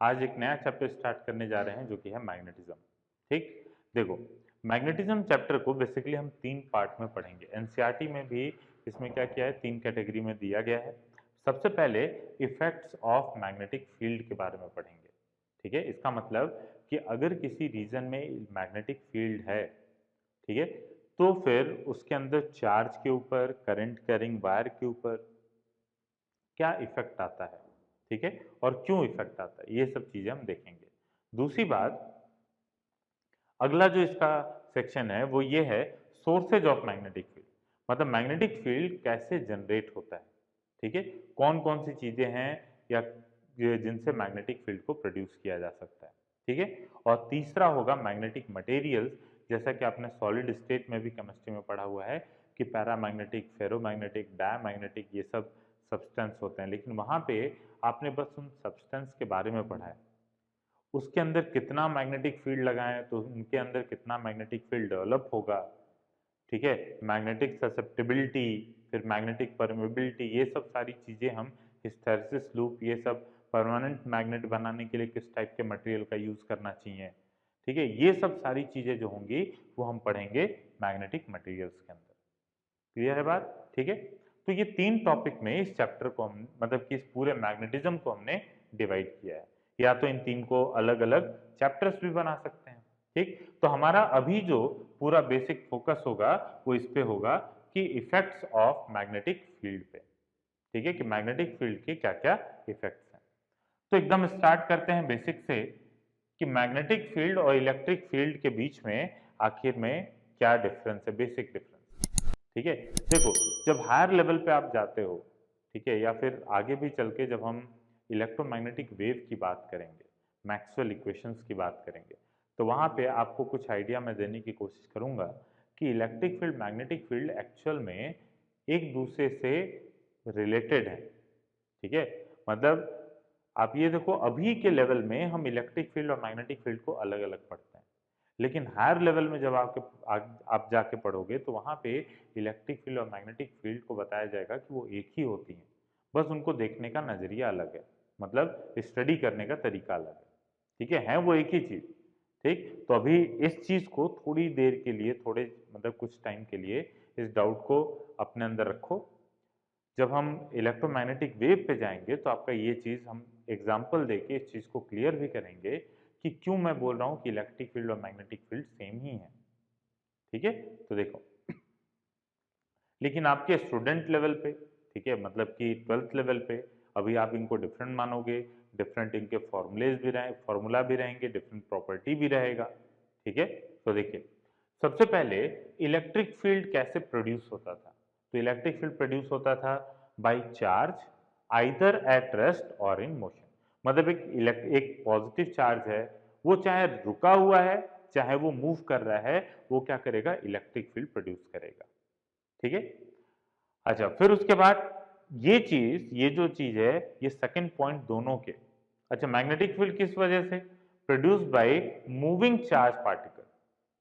आज एक नया चैप्टर स्टार्ट करने जा रहे हैं जो कि है मैग्नेटिज्म। ठीक, देखो मैग्नेटिज्म चैप्टर को बेसिकली हम 3 पार्ट में पढ़ेंगे। एनसीईआरटी में भी इसमें क्या किया है, 3 कैटेगरी में दिया गया है। सबसे पहले इफेक्ट्स ऑफ मैग्नेटिक फील्ड के बारे में पढ़ेंगे। ठीक है, इसका मतलब कि अगर किसी रीजन में मैग्नेटिक फील्ड है, ठीक है, तो फिर उसके अंदर चार्ज के ऊपर, करंट कैरिंग वायर के ऊपर क्या इफेक्ट आता है, ठीक है, और क्यों इफेक्ट आता है, ये सब चीजें हम देखेंगे। दूसरी बात, अगला जो इसका सेक्शन है वो ये है सोर्सेज ऑफ मैग्नेटिक फील्ड, मतलब मैग्नेटिक फील्ड कैसे जनरेट होता है, ठीक है, कौन कौन सी चीजें हैं या जिनसे मैग्नेटिक फील्ड को प्रोड्यूस किया जा सकता है, ठीक है। और तीसरा होगा मैग्नेटिक मटेरियल्स, जैसा कि आपने सॉलिड स्टेट में भी केमिस्ट्री में पढ़ा हुआ है कि पैरामैग्नेटिक, फेरोमैग्नेटिक, डायमैग्नेटिक ये सब सब्सटेंस होते हैं, लेकिन वहां पे आपने बस उन सब्सटेंस के बारे में पढ़ा है। उसके अंदर कितना मैग्नेटिक फील्ड लगाएं तो उनके अंदर कितना मैग्नेटिक फील्ड डेवलप होगा, ठीक है, मैग्नेटिक ससेप्टिबिलिटी, फिर मैग्नेटिक परमेबिलिटी, ये सब सारी चीजें हम हिस्टैरिसीस लूप, ये सब परमानेंट मैग्नेट बनाने के लिए किस टाइप के मटेरियल का यूज करना चाहिए, ठीक है, ये सब सारी चीजें जो होंगी वो हम पढ़ेंगे मैग्नेटिक मटेरियल्स के अंदर। क्लियर है बात, ठीक है। तो ये 3 टॉपिक में इस चैप्टर को हम, मतलब कि इस पूरे मैग्नेटिज्म को हमने डिवाइड किया है। या तो इन 3 को अलग अलग चैप्टर्स भी बना सकते हैं, ठीक। तो हमारा अभी जो पूरा बेसिक फोकस होगा वो इस पे होगा कि इफेक्ट्स ऑफ मैग्नेटिक फील्ड पे, ठीक है, कि मैग्नेटिक फील्ड के क्या क्या इफेक्ट्स हैं। तो एकदम स्टार्ट करते हैं बेसिक से कि मैग्नेटिक फील्ड और इलेक्ट्रिक फील्ड के बीच में आखिर में क्या डिफरेंस है, बेसिक डिफरेंस, ठीक है। देखो, जब हायर लेवल पे आप जाते हो, ठीक है, या फिर आगे भी चल के जब हम इलेक्ट्रोमैग्नेटिक वेव की बात करेंगे, मैक्सवेल इक्वेशंस की बात करेंगे, तो वहाँ पे आपको कुछ आइडिया मैं देने की कोशिश करूँगा कि electric field, magnetic field actual में एक दूसरे से रिलेटेड है, ठीक है। मतलब आप ये देखो, अभी के लेवल में हम इलेक्ट्रिक फील्ड और मैग्नेटिक फील्ड को अलग अलग पढ़ते हैं, लेकिन हायर लेवल में जब आप जाके पढ़ोगे तो वहाँ पे इलेक्ट्रिक फील्ड और मैग्नेटिक फील्ड को बताया जाएगा कि वो एक ही होती हैं, बस उनको देखने का नजरिया अलग है, मतलब स्टडी करने का तरीका अलग है, ठीक है वो एक ही चीज, ठीक। तो अभी इस चीज को थोड़ी देर के लिए, थोड़े मतलब कुछ टाइम के लिए इस डाउट को अपने अंदर रखो। जब हम इलेक्ट्रोमैग्नेटिक वेव पे जाएंगे तो आपका ये चीज हम एग्जाम्पल देके इस चीज को क्लियर भी करेंगे कि क्यों मैं बोल रहा हूँ कि इलेक्ट्रिक फील्ड और मैग्नेटिक फील्ड सेम ही है, ठीक है। तो देखो, लेकिन आपके स्टूडेंट लेवल पे, ठीक है, मतलब कि 12th लेवल पे, अभी आप इनको डिफरेंट मानोगे, डिफरेंट इनके फॉर्मूलेज भी रहे, फॉर्मूला भी रहेंगे, डिफरेंट प्रॉपर्टी भी रहेगा, ठीक है। तो देखिए, सबसे पहले इलेक्ट्रिक फील्ड कैसे प्रोड्यूस होता था। तो इलेक्ट्रिक फील्ड प्रोड्यूस होता था by charge either at rest और इन मोशन, मतलब एक पॉजिटिव चार्ज है, वो चाहे रुका हुआ है चाहे वो मूव कर रहा है, वो क्या करेगा, इलेक्ट्रिक फील्ड प्रोड्यूस करेगा, ठीक है। अच्छा, फिर उसके बाद ये जो चीज है, ये सेकंड पॉइंट दोनों के। अच्छा, मैग्नेटिक फील्ड किस वजह से, produce by moving charge particle,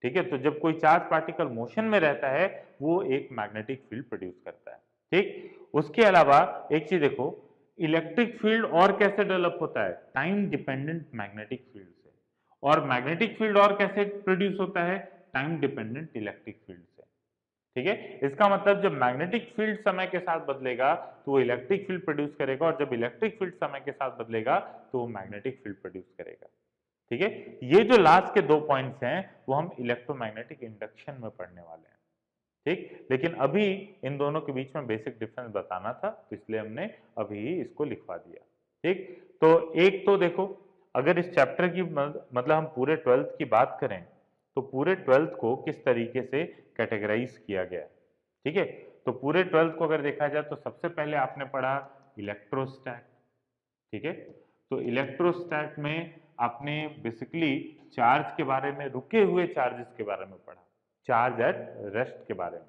ठीक है। तो जब कोई चार्ज पार्टिकल मोशन में रहता है वो एक मैग्नेटिक फील्ड प्रोड्यूस करता है, ठीक। उसके अलावा एक चीज देखो, इलेक्ट्रिक फील्ड और कैसे डेवलप होता है, टाइम डिपेंडेंट मैग्नेटिक फील्ड से, और मैग्नेटिक फील्ड और कैसे प्रोड्यूस होता है, टाइम डिपेंडेंट इलेक्ट्रिक फील्ड से, ठीक है। इसका मतलब जब मैग्नेटिक फील्ड समय के साथ बदलेगा तो वो इलेक्ट्रिक फील्ड प्रोड्यूस करेगा, और जब इलेक्ट्रिक फील्ड समय के साथ बदलेगा तो वो मैग्नेटिक फील्ड प्रोड्यूस करेगा, ठीक है। ये जो लास्ट के 2 पॉइंट्स हैं वो हम इलेक्ट्रोमैग्नेटिक इंडक्शन में पढ़ने वाले हैं, ठीक। लेकिन अभी इन दोनों के बीच में बेसिक डिफरेंस बताना था, तो इसलिए हमने अभी इसको लिखवा दिया, ठीक। तो एक तो देखो, अगर इस चैप्टर की मतलब हम पूरे 12th की बात करें तो पूरे 12th को किस तरीके से कैटेगराइज किया गया है, ठीक है। तो पूरे 12th को अगर देखा जाए तो सबसे पहले आपने पढ़ा इलेक्ट्रोस्टैट, ठीक है। तो इलेक्ट्रोस्टैट में आपने बेसिकली चार्ज के बारे में, रुके हुए चार्जेस के बारे में पढ़ा, चार्ज एट रेस्ट के बारे में।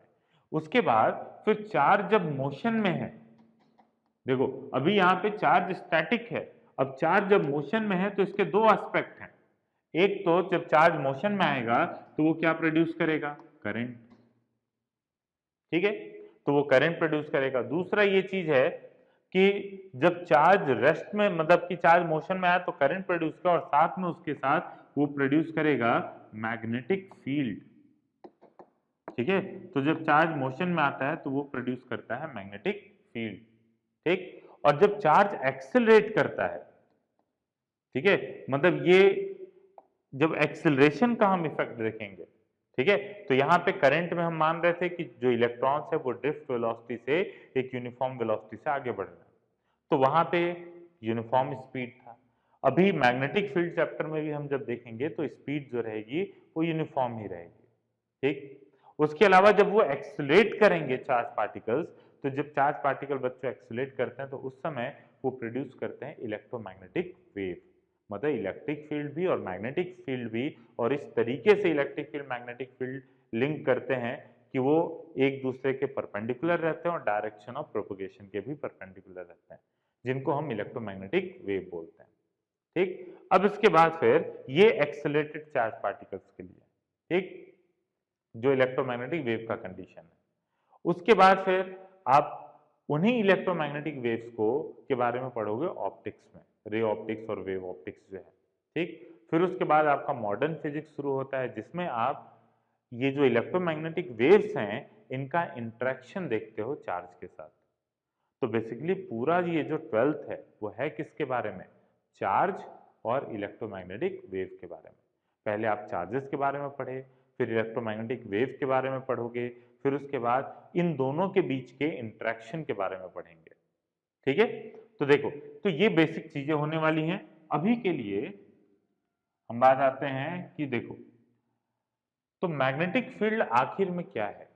उसके बाद फिर चार्ज जब मोशन में है, देखो अभी यहाँ पे चार्ज स्टैटिक है, अब चार्ज जब मोशन में है तो इसके 2 एस्पेक्ट हैं। एक तो जब चार्ज मोशन में आएगा तो वो क्या प्रोड्यूस करेगा, करंट, ठीक है, तो वो करंट प्रोड्यूस करेगा। दूसरा ये चीज है कि जब चार्ज रेस्ट में मतलब कि चार्ज मोशन में आया तो करंट प्रोड्यूस कर और साथ में उसके साथ वो प्रोड्यूस करेगा मैग्नेटिक फील्ड। ठीक है, तो जब चार्ज मोशन में आता है तो वो प्रोड्यूस करता है मैग्नेटिक फील्ड। ठीक, और जब चार्ज एक्सेलरेट करता है, ठीक है, मतलब ये जब एक्सेलरेशन का हम इफेक्ट देखेंगे, ठीक है, तो यहाँ पे करंट में हम मान रहे थे कि जो इलेक्ट्रॉन्स है वो ड्रिफ्ट वेलोसिटी से एक यूनिफॉर्म वेलोसिटी से आगे बढ़ रहे हैं, तो वहां पे यूनिफॉर्म स्पीड था। अभी मैग्नेटिक फील्ड चैप्टर में भी हम जब देखेंगे तो स्पीड जो रहेगी वो यूनिफॉर्म ही रहेगी। ठीक, उसके अलावा जब वो एक्सेलरेट करेंगे चार्ज पार्टिकल्स, तो जब चार्ज पार्टिकल बच्चों एक्सेलरेट करते हैं तो उस समय वो प्रोड्यूस करते हैं इलेक्ट्रोमैग्नेटिक वेव, मतलब इलेक्ट्रिक फील्ड भी और मैग्नेटिक फील्ड भी। और इस तरीके से electric field magnetic field link करते हैं कि वो एक दूसरे के परपेंडिकुलर रहते हैं और डायरेक्शन ऑफ प्रोपगेशन के भी परपेंडिकुलर रहते हैं, जिनको हम इलेक्ट्रोमैग्नेटिक वेव बोलते हैं। ठीक, अब इसके बाद फिर ये एक्सेलरेटेड चार्ज पार्टिकल्स के लिए, ठीक, जो इलेक्ट्रोमैग्नेटिक वेव का कंडीशन है। उसके बाद फिर आप उन्हीं इलेक्ट्रोमैग्नेटिक वेव्स को के बारे में पढ़ोगे ऑप्टिक्स में, रे ऑप्टिक्स और वेव ऑप्टिक्स जो है। ठीक, फिर उसके बाद आपका मॉडर्न फिजिक्स शुरू होता है जिसमें आप ये जो इलेक्ट्रोमैग्नेटिक वेव्स हैं इनका इंटरेक्शन देखते हो चार्ज के साथ। तो बेसिकली पूरा ये जो 12th है वो है किसके बारे में, चार्ज और इलेक्ट्रोमैग्नेटिक वेव के बारे में। पहले आप चार्जेस के बारे में पढ़े, फिर इलेक्ट्रोमैग्नेटिक वेव के बारे में पढ़ोगे, फिर उसके बाद इन दोनों के बीच के इंटरेक्शन के बारे में पढ़ेंगे। ठीक है, तो देखो, तो ये बेसिक चीजें होने वाली हैं। अभी के लिए हम बात आते हैं कि देखो, तो मैग्नेटिक फील्ड आखिर में क्या है।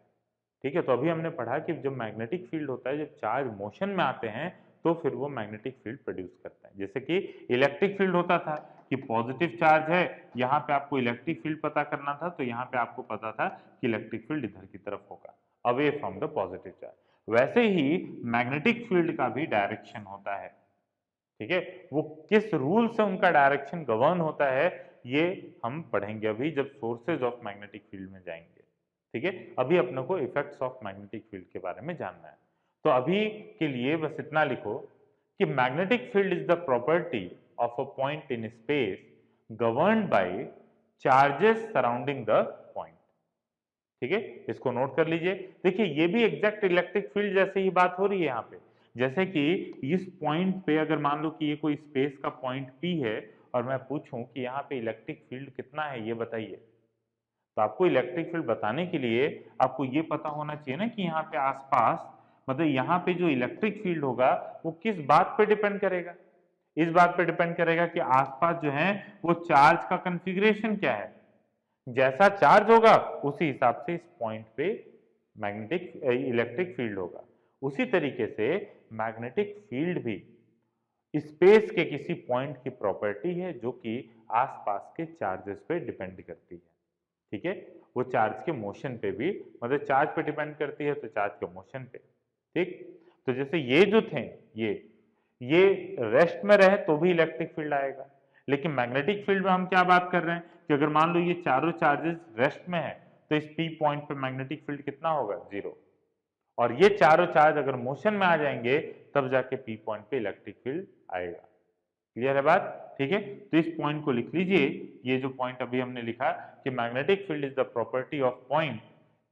ठीक है, तो अभी हमने पढ़ा कि जब मैग्नेटिक फील्ड होता है, जब चार्ज मोशन में आते हैं तो फिर वो मैग्नेटिक फील्ड प्रोड्यूस करता है। जैसे कि इलेक्ट्रिक फील्ड होता था कि पॉजिटिव चार्ज है, यहाँ पे आपको इलेक्ट्रिक फील्ड पता करना था, तो यहाँ पे आपको पता था कि इलेक्ट्रिक फील्ड इधर की तरफ होगा, away from the positive charge. वैसे ही मैग्नेटिक फील्ड का भी डायरेक्शन होता है। ठीक है, वो किस रूल से उनका डायरेक्शन गवर्न होता है ये हम पढ़ेंगे अभी जब सोर्सेज ऑफ मैग्नेटिक फील्ड में जाएंगे। ठीक है, अभी अपने को इफेक्ट्स ऑफ मैग्नेटिक फील्ड के बारे में जानना है। तो अभी के लिए बस इतना लिखो कि magnetic field is the property of a point in space governed bye charges surrounding the point. ठीक है, इसको नोट कर लीजिए। देखिए, ये भी एग्जैक्ट इलेक्ट्रिक फील्ड जैसे ही बात हो रही है यहाँ पे। जैसे कि इस पॉइंट पे अगर मान लो कि ये कोई स्पेस का पॉइंट P है और मैं पूछूं कि यहाँ पे इलेक्ट्रिक फील्ड कितना है ये बताइए, तो आपको इलेक्ट्रिक फील्ड बताने के लिए आपको ये पता होना चाहिए ना कि यहाँ पे आसपास, मतलब यहाँ पे जो इलेक्ट्रिक फील्ड होगा वो किस बात पे डिपेंड करेगा। इस बात पे डिपेंड करेगा कि आसपास जो है वो चार्ज का कन्फिग्रेशन क्या है। जैसा चार्ज होगा उसी हिसाब से इस पॉइंट पे मैग्नेटिक इलेक्ट्रिक फील्ड होगा। उसी तरीके से मैग्नेटिक फील्ड भी स्पेस के किसी पॉइंट की प्रॉपर्टी है जो कि आसपास के चार्जेस पे डिपेंड करती है। ठीक है, वो चार्ज के मोशन पे भी, मतलब चार्ज पे डिपेंड करती है तो चार्ज के मोशन पे। ठीक, तो जैसे ये जो थे ये रेस्ट में रहे तो भी इलेक्ट्रिक फील्ड आएगा, लेकिन मैग्नेटिक फील्ड में हम क्या बात कर रहे हैं कि अगर मान लो ये चारों चार्जेस रेस्ट में है तो इस पी पॉइंट पे मैग्नेटिक फील्ड कितना होगा, 0। और ये चारों चार्ज अगर मोशन में आ जाएंगे तब जाके पी पॉइंट पे इलेक्ट्रिक फील्ड आएगा। क्लियर है बात? ठीक है, तो इस पॉइंट को लिख लीजिए। ये जो पॉइंट अभी हमने लिखा कि magnetic field is the property of point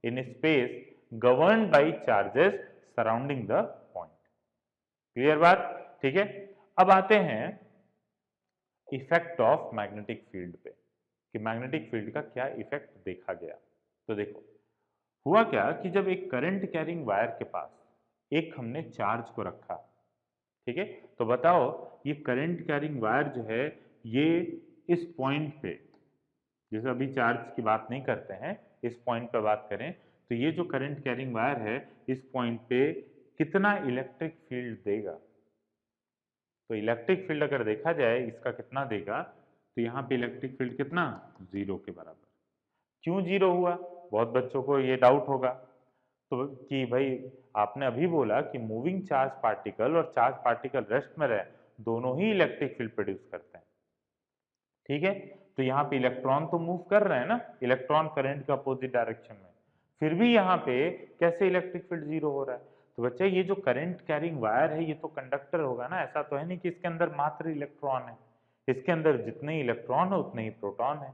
in space governed bye charges surrounding the point. Clear बात? ठीक है, अब आते हैं इफेक्ट ऑफ मैग्नेटिक फील्ड पे कि मैग्नेटिक फील्ड का क्या इफेक्ट देखा गया। तो देखो, हुआ क्या कि जब एक करंट कैरिंग वायर के पास एक हमने चार्ज को रखा, ठीक है, तो बताओ ये करंट कैरिंग वायर जो है ये इस पॉइंट पे, जैसे अभी चार्ज की बात नहीं करते हैं, इस पॉइंट पे बात करें तो ये जो करंट कैरिंग वायर है इस पॉइंट पे कितना इलेक्ट्रिक फील्ड देगा। तो इलेक्ट्रिक फील्ड अगर देखा जाए इसका कितना देगा, तो यहाँ पे इलेक्ट्रिक फील्ड कितना, 0 के बराबर। क्यों 0 हुआ, बहुत बच्चों को ये डाउट होगा। तो कि भाई आपने अभी बोला कि मूविंग चार्ज पार्टिकल और चार्ज पार्टिकल रेस्ट में रहे दोनों ही इलेक्ट्रिक फील्ड प्रोड्यूस करते हैं। ठीक है, तो यहाँ पे इलेक्ट्रॉन तो मूव कर रहे हैं ना, इलेक्ट्रॉन करंट के अपोजिट डायरेक्शन में, फिर भी यहाँ पे कैसे इलेक्ट्रिक फील्ड 0 हो रहा है। तो बच्चा ये जो करंट कैरिंग वायर है ये तो कंडक्टर होगा ना, ऐसा तो है नहीं कि इसके अंदर मात्र इलेक्ट्रॉन है। इसके अंदर जितने इलेक्ट्रॉन है उतने ही प्रोटॉन है।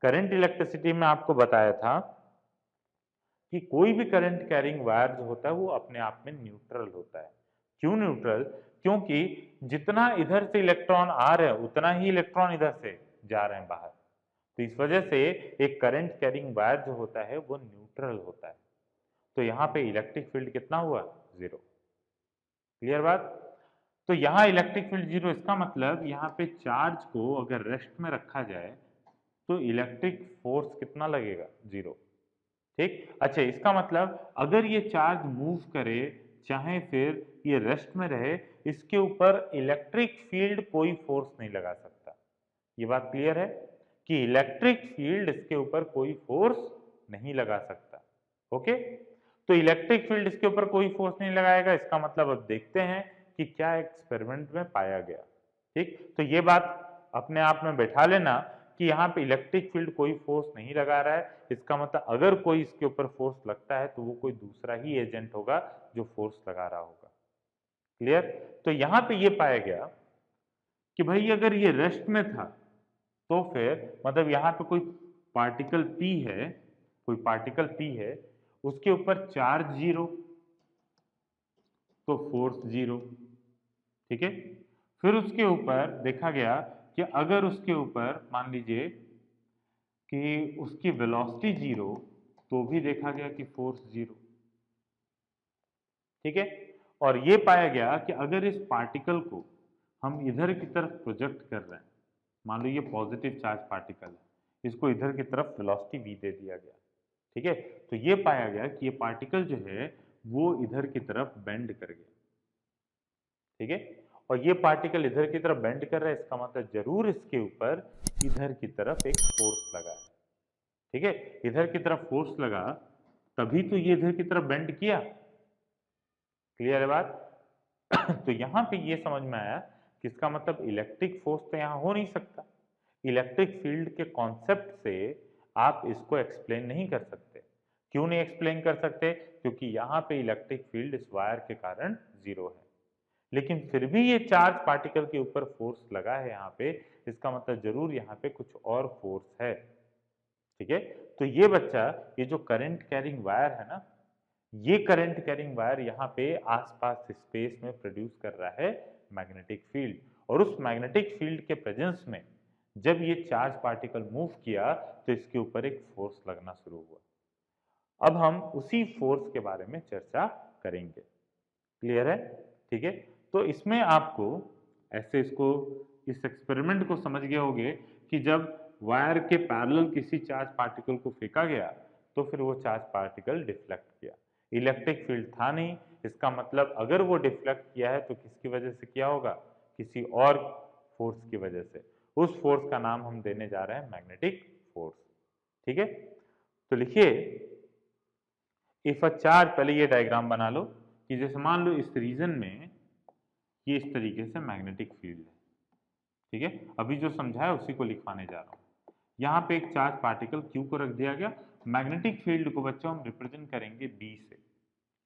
करंट इलेक्ट्रिसिटी में आपको बताया था कि कोई भी करंट कैरिंग वायर जो होता है वो अपने आप में न्यूट्रल होता है। क्यों न्यूट्रल? क्योंकि जितना इधर से इलेक्ट्रॉन आ रहे हैं उतना ही इलेक्ट्रॉन इधर से जा रहे हैं बाहर। तो इस वजह से एक करंट कैरिंग वायर जो होता है वो न्यूट्रल होता है। तो यहाँ पे इलेक्ट्रिक फील्ड कितना हुआ? 0। क्लियर बात? तो यहाँ इलेक्ट्रिक फील्ड 0, इसका मतलब यहाँ पे चार्ज को अगर रेस्ट में रखा जाए तो इलेक्ट्रिक फोर्स कितना लगेगा? 0। ठीक। अच्छा, इसका मतलब अगर ये चार्ज मूव करे चाहे फिर ये रेस्ट में रहे, इसके ऊपर इलेक्ट्रिक फील्ड कोई फोर्स नहीं लगा सकता। ये बात क्लियर है कि इलेक्ट्रिक फील्ड इसके ऊपर कोई फोर्स नहीं लगा सकता। ओके, तो इलेक्ट्रिक फील्ड इसके ऊपर कोई फोर्स नहीं लगाएगा। इसका मतलब अब देखते हैं कि क्या एक्सपेरिमेंट में पाया गया। ठीक, तो ये बात अपने आप में बैठा लेना कि यहाँ पे इलेक्ट्रिक फील्ड कोई फोर्स नहीं लगा रहा है। इसका मतलब अगर कोई इसके ऊपर फोर्स लगता है तो वो कोई दूसरा ही एजेंट होगा जो फोर्स लगा रहा होगा। क्लियर? तो यहाँ पे ये पाया गया कि भाई अगर ये रेस्ट में था तो फिर मतलब यहाँ पे कोई पार्टिकल P है, कोई पार्टिकल P है, उसके ऊपर चार्ज 0 तो फोर्स 0। ठीक है, फिर उसके ऊपर देखा गया कि अगर उसके ऊपर मान लीजिए कि उसकी वेलोसिटी 0 तो भी देखा गया कि फोर्स 0। ठीक है, और ये पाया गया कि अगर इस पार्टिकल को हम इधर की तरफ प्रोजेक्ट कर रहे हैं, मान लो ये पॉजिटिव चार्ज पार्टिकल है, इसको इधर की तरफ वेलोसिटी v दे दिया गया। ठीक है, तो ये पाया गया कि ये पार्टिकल जो है वो इधर की तरफ बेंड कर गया। ठीक है, और ये पार्टिकल इधर की तरफ बेंड कर रहा है, इसका मतलब जरूर इसके ऊपर इधर की तरफ एक फोर्स लगा है। ठीक है, इधर की तरफ फोर्स लगा तभी तो ये इधर की तरफ बेंड किया। क्लियर है बात? तो यहां पे ये समझ में आया कि इसका मतलब इलेक्ट्रिक फोर्स तो यहां हो नहीं सकता। इलेक्ट्रिक फील्ड के कॉन्सेप्ट से आप इसको एक्सप्लेन नहीं कर सकते। क्यों नहीं एक्सप्लेन कर सकते? क्योंकि यहाँ पे इलेक्ट्रिक फील्ड इस वायर के कारण 0 है, लेकिन फिर भी ये चार्ज पार्टिकल के ऊपर फोर्स लगा है यहाँ पे, इसका मतलब जरूर यहाँ पे कुछ और फोर्स है। ठीक है, तो ये बच्चा ये जो करंट कैरिंग वायर है ना, ये करंट कैरिंग वायर यहाँ पे आसपास स्पेस में प्रोड्यूस कर रहा है मैग्नेटिक फील्ड, और उस मैग्नेटिक फील्ड के प्रेजेंस में जब ये चार्ज पार्टिकल मूव किया तो इसके ऊपर एक फोर्स लगना शुरू हुआ। अब हम उसी फोर्स के बारे में चर्चा करेंगे। क्लियर है? ठीक है, तो इसमें आपको ऐसे इसको इस एक्सपेरिमेंट को समझ गए होंगे कि जब वायर के पैरेलल किसी चार्ज पार्टिकल को फेंका गया तो फिर वो चार्ज पार्टिकल डिफ्लेक्ट किया। इलेक्ट्रिक फील्ड था नहीं, इसका मतलब अगर वो डिफ्लेक्ट किया है तो किसकी वजह से किया होगा? किसी और फोर्स की वजह से। उस फोर्स का नाम हम देने जा रहे हैं मैग्नेटिक फोर्स। ठीक है, तो लिखिए इफ अ चार्ज, पहले ये डायग्राम बना लो कि जैसे मान लो इस रीजन में ये इस तरीके से मैग्नेटिक फील्ड है। ठीक है, अभी जो समझाया उसी को लिखवाने जा रहा हूँ। यहाँ पे एक चार्ज पार्टिकल Q को रख दिया गया। मैग्नेटिक फील्ड को बच्चों हम रिप्रेजेंट करेंगे B से।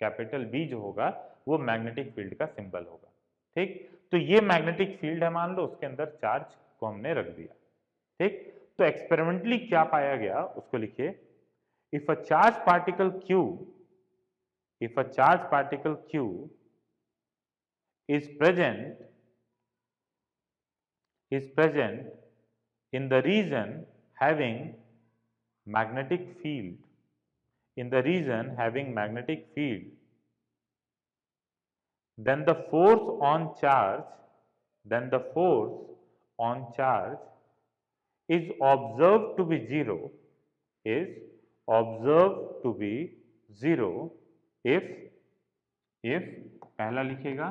कैपिटल B जो होगा वो मैग्नेटिक फील्ड का सिंबल होगा। ठीक, तो ये मैग्नेटिक फील्ड है, मान लो उसके अंदर चार्ज को हमने रख दिया। ठीक, तो एक्सपेरिमेंटली क्या पाया गया उसको लिखिए। If a charge particle Q, if a charge particle Q is present in the region having magnetic field, then the force on charge is observed to be zero, if पहला लिखेगा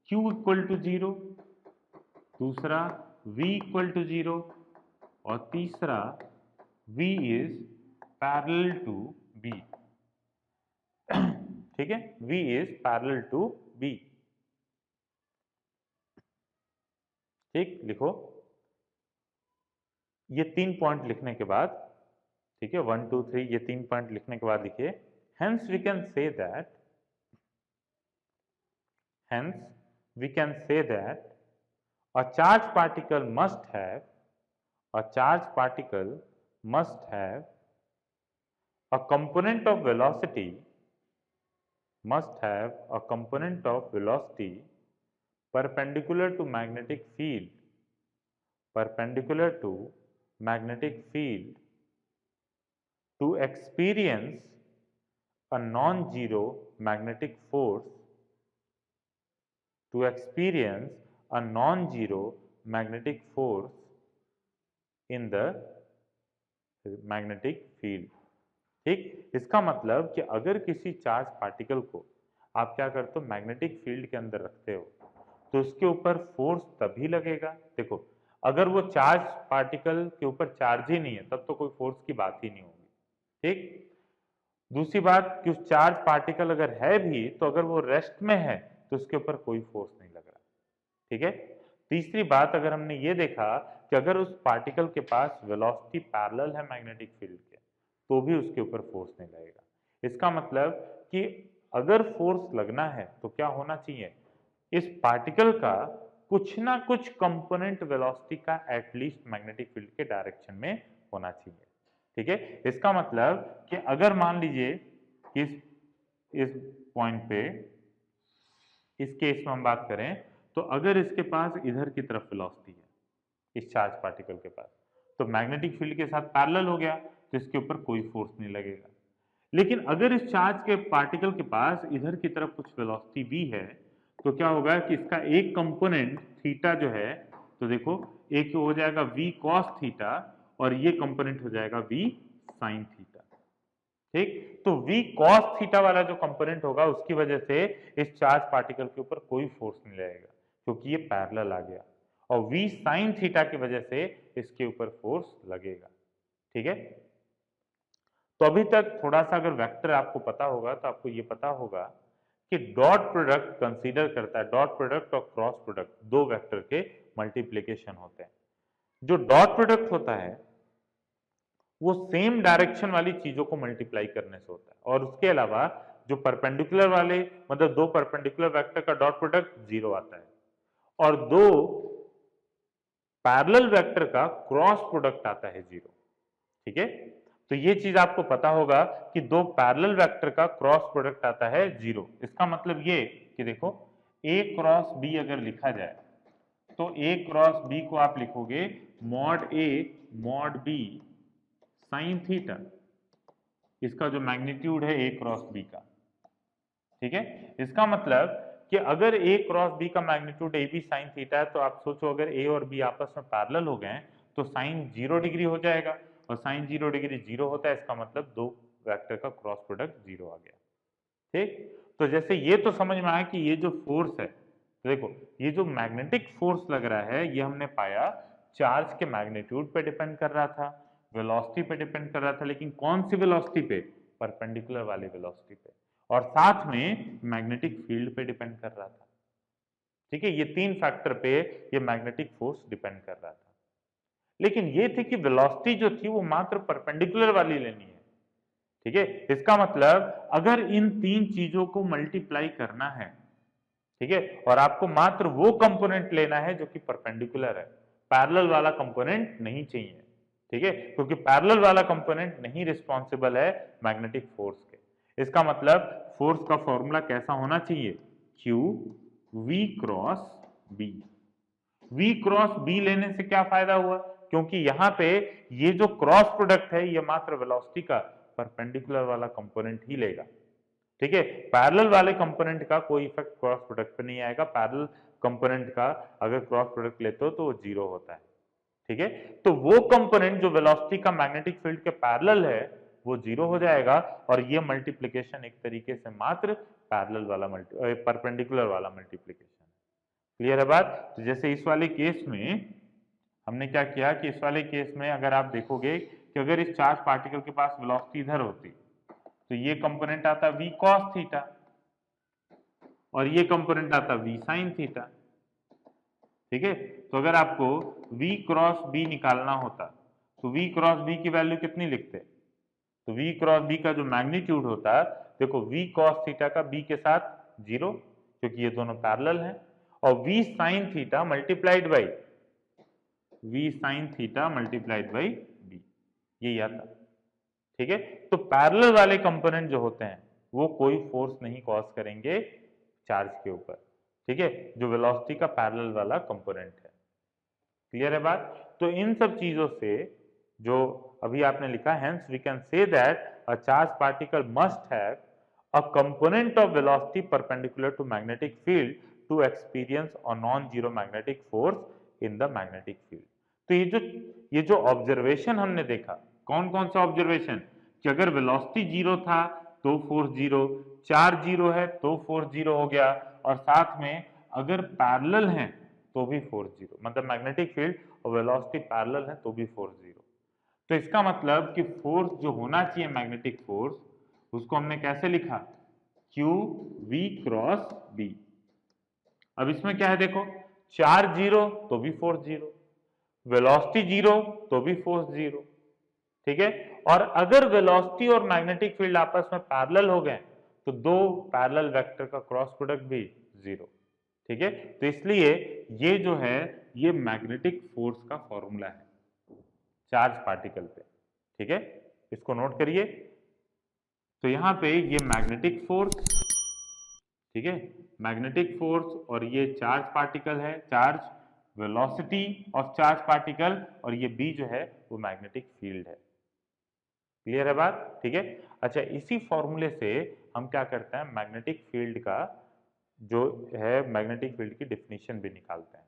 Q इक्वल टू 0, दूसरा V equal to 0, और तीसरा V is parallel to B। ठीक है, V is parallel to B। ठीक, लिखो ये 3 पॉइंट लिखने के बाद, ठीक है 1 2 3 ये 3 पॉइंट लिखने के बाद लिखिए, hence we can say that Hence, we can say that a charged particle must have a component of velocity perpendicular to magnetic field to experience a non-zero magnetic force in the magnetic field. ठीक, इसका मतलब कि अगर किसी charge particle को आप क्या करते हो, मैग्नेटिक फील्ड के अंदर रखते हो, तो उसके ऊपर फोर्स तभी लगेगा। देखो, अगर वो चार्ज पार्टिकल के ऊपर चार्ज ही नहीं है तब तो कोई फोर्स की बात ही नहीं होगी। ठीक, दूसरी बात कि उस चार्ज पार्टिकल अगर है भी तो अगर वो रेस्ट में है तो उसके ऊपर कोई फोर्स नहीं लग रहा। ठीक है, तीसरी बात अगर हमने ये देखा कि अगर उस पार्टिकल के पास वेलोसिटी पैरेलल है मैग्नेटिक फील्ड के तो भी उसके ऊपर फोर्स नहीं लगेगा। इसका मतलब कि अगर फोर्स लगना है तो क्या होना चाहिए, इस पार्टिकल का कुछ ना कुछ कंपोनेंट वेलोसिटी का एटलीस्ट मैग्नेटिक फील्ड के डायरेक्शन में होना चाहिए। ठीक है, इसका मतलब कि अगर मान लीजिए कि इस पॉइंट पे, इस केस में हम बात करें तो अगर इसके पास इधर की तरफ वेलोसिटी है इस चार्ज पार्टिकल के पास, तो मैग्नेटिक फील्ड के साथ पैरेलल हो गया तो इसके ऊपर कोई फोर्स नहीं लगेगा। लेकिन अगर इस चार्ज के पार्टिकल के पास इधर की तरफ कुछ वेलोसिटी भी है तो क्या होगा कि इसका एक कंपोनेंट थीटा जो है, तो देखो एक हो जाएगा v cos थीटा और ये कंपोनेंट हो जाएगा v sin थीटा। ठीक, तो v cos थीटा वाला जो कंपोनेंट होगा उसकी वजह से इस चार्ज पार्टिकल के ऊपर कोई फोर्स नहीं लगेगा क्योंकि ये पैरेलल आ गया, और v sin थीटा की वजह से इसके ऊपर फोर्स लगेगा। ठीक है, तो अभी तक थोड़ा सा अगर वेक्टर आपको पता होगा तो आपको ये पता होगा कि डॉट प्रोडक्ट कंसीडर करता है, डॉट प्रोडक्ट और क्रॉस प्रोडक्ट दो वेक्टर के मल्टीप्लिकेशन होते हैं। जो डॉट प्रोडक्ट होता है वो सेम डायरेक्शन वाली चीजों को मल्टीप्लाई करने से होता है, और उसके अलावा जो परपेंडिकुलर वाले, मतलब दो परपेंडिकुलर वेक्टर का डॉट प्रोडक्ट 0 आता है, और दो पैरेलल वेक्टर का क्रॉस प्रोडक्ट आता है 0। ठीक है, तो ये चीज आपको पता होगा कि दो पैरेलल वेक्टर का क्रॉस प्रोडक्ट आता है 0। इसका मतलब ये कि देखो a क्रॉस b अगर लिखा जाए तो a क्रॉस b को आप लिखोगे mod a mod b sine theta, इसका जो मैग्नीट्यूड है a क्रॉस b का। ठीक है, इसका मतलब कि अगर a क्रॉस b का magnitude A B sine theta है तो आप सोचो अगर a और b आपस में पैरेलल हो गए तो साइन 0 डिग्री हो जाएगा, और साइन 0 डिग्री 0 होता है, इसका मतलब दो वेक्टर का क्रॉस प्रोडक्ट 0 आ गया। ठीक, तो जैसे ये तो समझ में आया कि ये जो फोर्स है, तो देखो ये जो मैग्नेटिक फोर्स लग रहा है ये हमने पाया चार्ज के मैग्नीट्यूड पे डिपेंड कर रहा था, वेलोसिटी पे डिपेंड कर रहा था, लेकिन कौन सी वेलोसिटी पे, परपेंडिकुलर वाली वेलोसिटी पे, और साथ में मैग्नेटिक फील्ड पे डिपेंड कर रहा था। ठीक है, ये तीन फैक्टर पे ये मैग्नेटिक फोर्स डिपेंड कर रहा था। लेकिन ये थी कि वेलोसिटी जो थी वो मात्र परपेंडिकुलर वाली लेनी है। ठीक है, इसका मतलब अगर इन तीन चीजों को मल्टीप्लाई करना है, ठीक है, और आपको मात्र वो कंपोनेंट लेना है जो कि परपेंडिकुलर है, पैरेलल वाला कंपोनेंट नहीं चाहिए। ठीक है, क्योंकि पैरेलल वाला कंपोनेंट नहीं रिस्पॉन्सिबल है मैग्नेटिक फोर्स के। इसका मतलब फोर्स का फॉर्मूला कैसा होना चाहिए, Q V cross B। V cross B लेने से क्या फायदा हुआ, क्योंकि यहाँ पे ये जो क्रॉस प्रोडक्ट है ये मात्र वेलोसिटी का परपेंडिकुलर वाला कंपोनेंट ही लेगा। ठीक है, पैरेलल वाले कंपोनेंट का कोई इफेक्ट क्रॉस प्रोडक्ट पे नहीं आएगा। पैरेलल कंपोनेंट का अगर क्रॉस प्रोडक्ट लेते हो तो वो 0 होता है। ठीक है, तो वो कंपोनेंट जो वेलोसिटी का मैग्नेटिक फील्ड के पैरेलल है वो 0 हो जाएगा, और ये मल्टीप्लिकेशन एक तरीके से मात्र पैरेलल वाला परपेंडिकुलर वाला मल्टीप्लिकेशन। क्लियर है बात। तो जैसे इस वाले केस में हमने क्या किया कि इस वाले केस में अगर आप देखोगे कि अगर इस चार्ज पार्टिकल के पास वेलोसिटी इधर होती तो ये कंपोनेंट आता v cos थीटा और ये कंपोनेंट आता v sin थीटा। ठीक है, तो अगर आपको v क्रॉस b निकालना होता तो v क्रॉस b की वैल्यू कितनी लिखते, तो v क्रॉस b का जो मैग्नीट्यूड होता, देखो v cos थीटा का b के साथ 0, क्योंकि ये दोनों पैरेलल हैं, और v sin theta multiplied by b, ये आता। ठीक है, तो पैरेलल वाले कंपोनेंट जो होते हैं वो कोई फोर्स नहीं कॉज करेंगे चार्ज के ऊपर। ठीक है, जो वेलोसिटी का पैरेलल वाला कंपोनेंट है। क्लियर है बात? तो इन सब चीजों से जो अभी आपने लिखा, hence we can say that a charge particle must have a component of velocity perpendicular to magnetic field to experience a non zero magnetic force in the magnetic field. तो ये जो ऑब्जर्वेशन हमने देखा, कौन कौन सा ऑब्जर्वेशन, कि अगर वेलोसिटी जीरो था तो फोर्स जीरो, चार्ज जीरो है तो फोर्स जीरो हो गया, और साथ में अगर पैरेलल हैं तो भी फोर्स जीरो, मतलब मैग्नेटिक फील्ड और वेलोसिटी पैरेलल है तो भी फोर्स जीरो। तो इसका मतलब कि फोर्स जो होना चाहिए मैग्नेटिक फोर्स, उसको हमने कैसे लिखा, क्यू वी क्रॉस बी। अब इसमें क्या है देखो, चार्ज जीरो तो भी फोर्स जीरो, वेलोसिटी जीरो तो भी फोर्स जीरो। ठीक है, और अगर वेलोसिटी और मैग्नेटिक फील्ड आपस में पैरेलल हो गए तो दो पैरेलल वेक्टर का क्रॉस प्रोडक्ट भी जीरो। ठीक है, तो इसलिए ये जो है ये मैग्नेटिक फोर्स का फॉर्मूला है चार्ज पार्टिकल पे। ठीक है, इसको नोट करिए। तो यहां पे ये मैग्नेटिक फोर्स, ठीक है, मैग्नेटिक फोर्स, और ये चार्ज पार्टिकल है, charge velocity of charge particle, और ये बी जो है वो मैग्नेटिक फील्ड है। क्लियर है बात? ठीक है, अच्छा, इसी फॉर्मूले से हम क्या करते हैं, मैग्नेटिक फील्ड का जो है मैग्नेटिक फील्ड की डेफिनेशन भी निकालते हैं।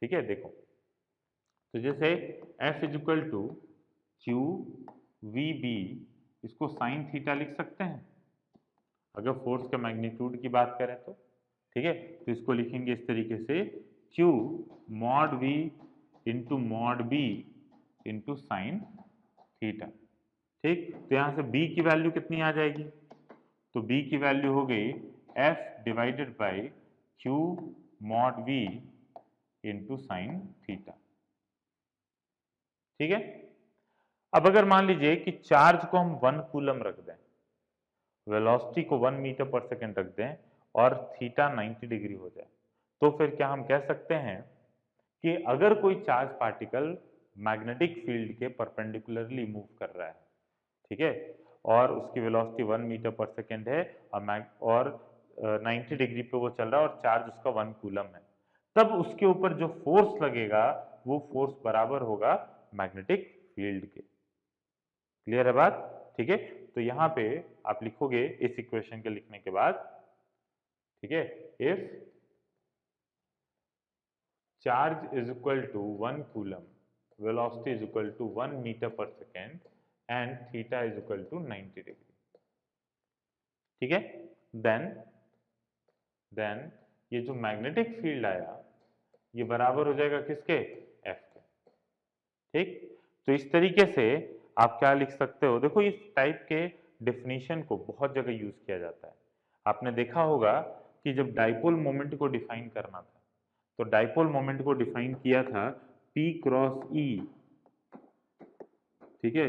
ठीक है, देखो, तो जैसे F is equal to Q V B, इसको साइन थीटा लिख सकते हैं अगर फोर्स के मैग्नीट्यूड की बात करें तो। ठीक है, तो इसको लिखेंगे इस तरीके से, Q mod V into mod B into sine theta. ठीक, तो यहाँ से B की वैल्यू कितनी आ जाएगी, तो B की वैल्यू हो गई F divided by Q mod V into sine theta. ठीक है, अब अगर मान लीजिए कि चार्ज को हम 1 कूलम रख दें, वेलोसिटी को 1 मीटर पर सेकेंड रख दें, और थीटा 90 डिग्री हो जाए, तो फिर क्या हम कह सकते हैं कि अगर कोई चार्ज पार्टिकल मैग्नेटिक फील्ड के परपेंडिकुलरली मूव कर रहा है, ठीक है, और उसकी वेलोसिटी 1 मीटर पर सेकेंड है, और 90 डिग्री पे वो चल रहा है, और चार्ज उसका 1 कूलम है, तब उसके ऊपर जो फोर्स लगेगा वो फोर्स बराबर होगा मैग्नेटिक फील्ड के। क्लियर है बात? ठीक है, तो यहां पे आप लिखोगे इस इक्वेशन के लिखने के बाद, ठीक है, if charge is equal to 1 coulomb, velocity is equal to 1 metre per second, and theta is equal to 90 degree. ठीक है, देन ये जो मैग्नेटिक फील्ड आया ये बराबर हो जाएगा किसके, एफ के। ठीक, तो इस तरीके से आप क्या लिख सकते हो, देखो इस टाइप के डेफिनेशन को बहुत जगह यूज किया जाता है। आपने देखा होगा कि जब डाइपोल मोमेंट को डिफाइन करना था, तो डाइपोल मोमेंट को डिफाइन किया था P क्रॉस E, ठीक है,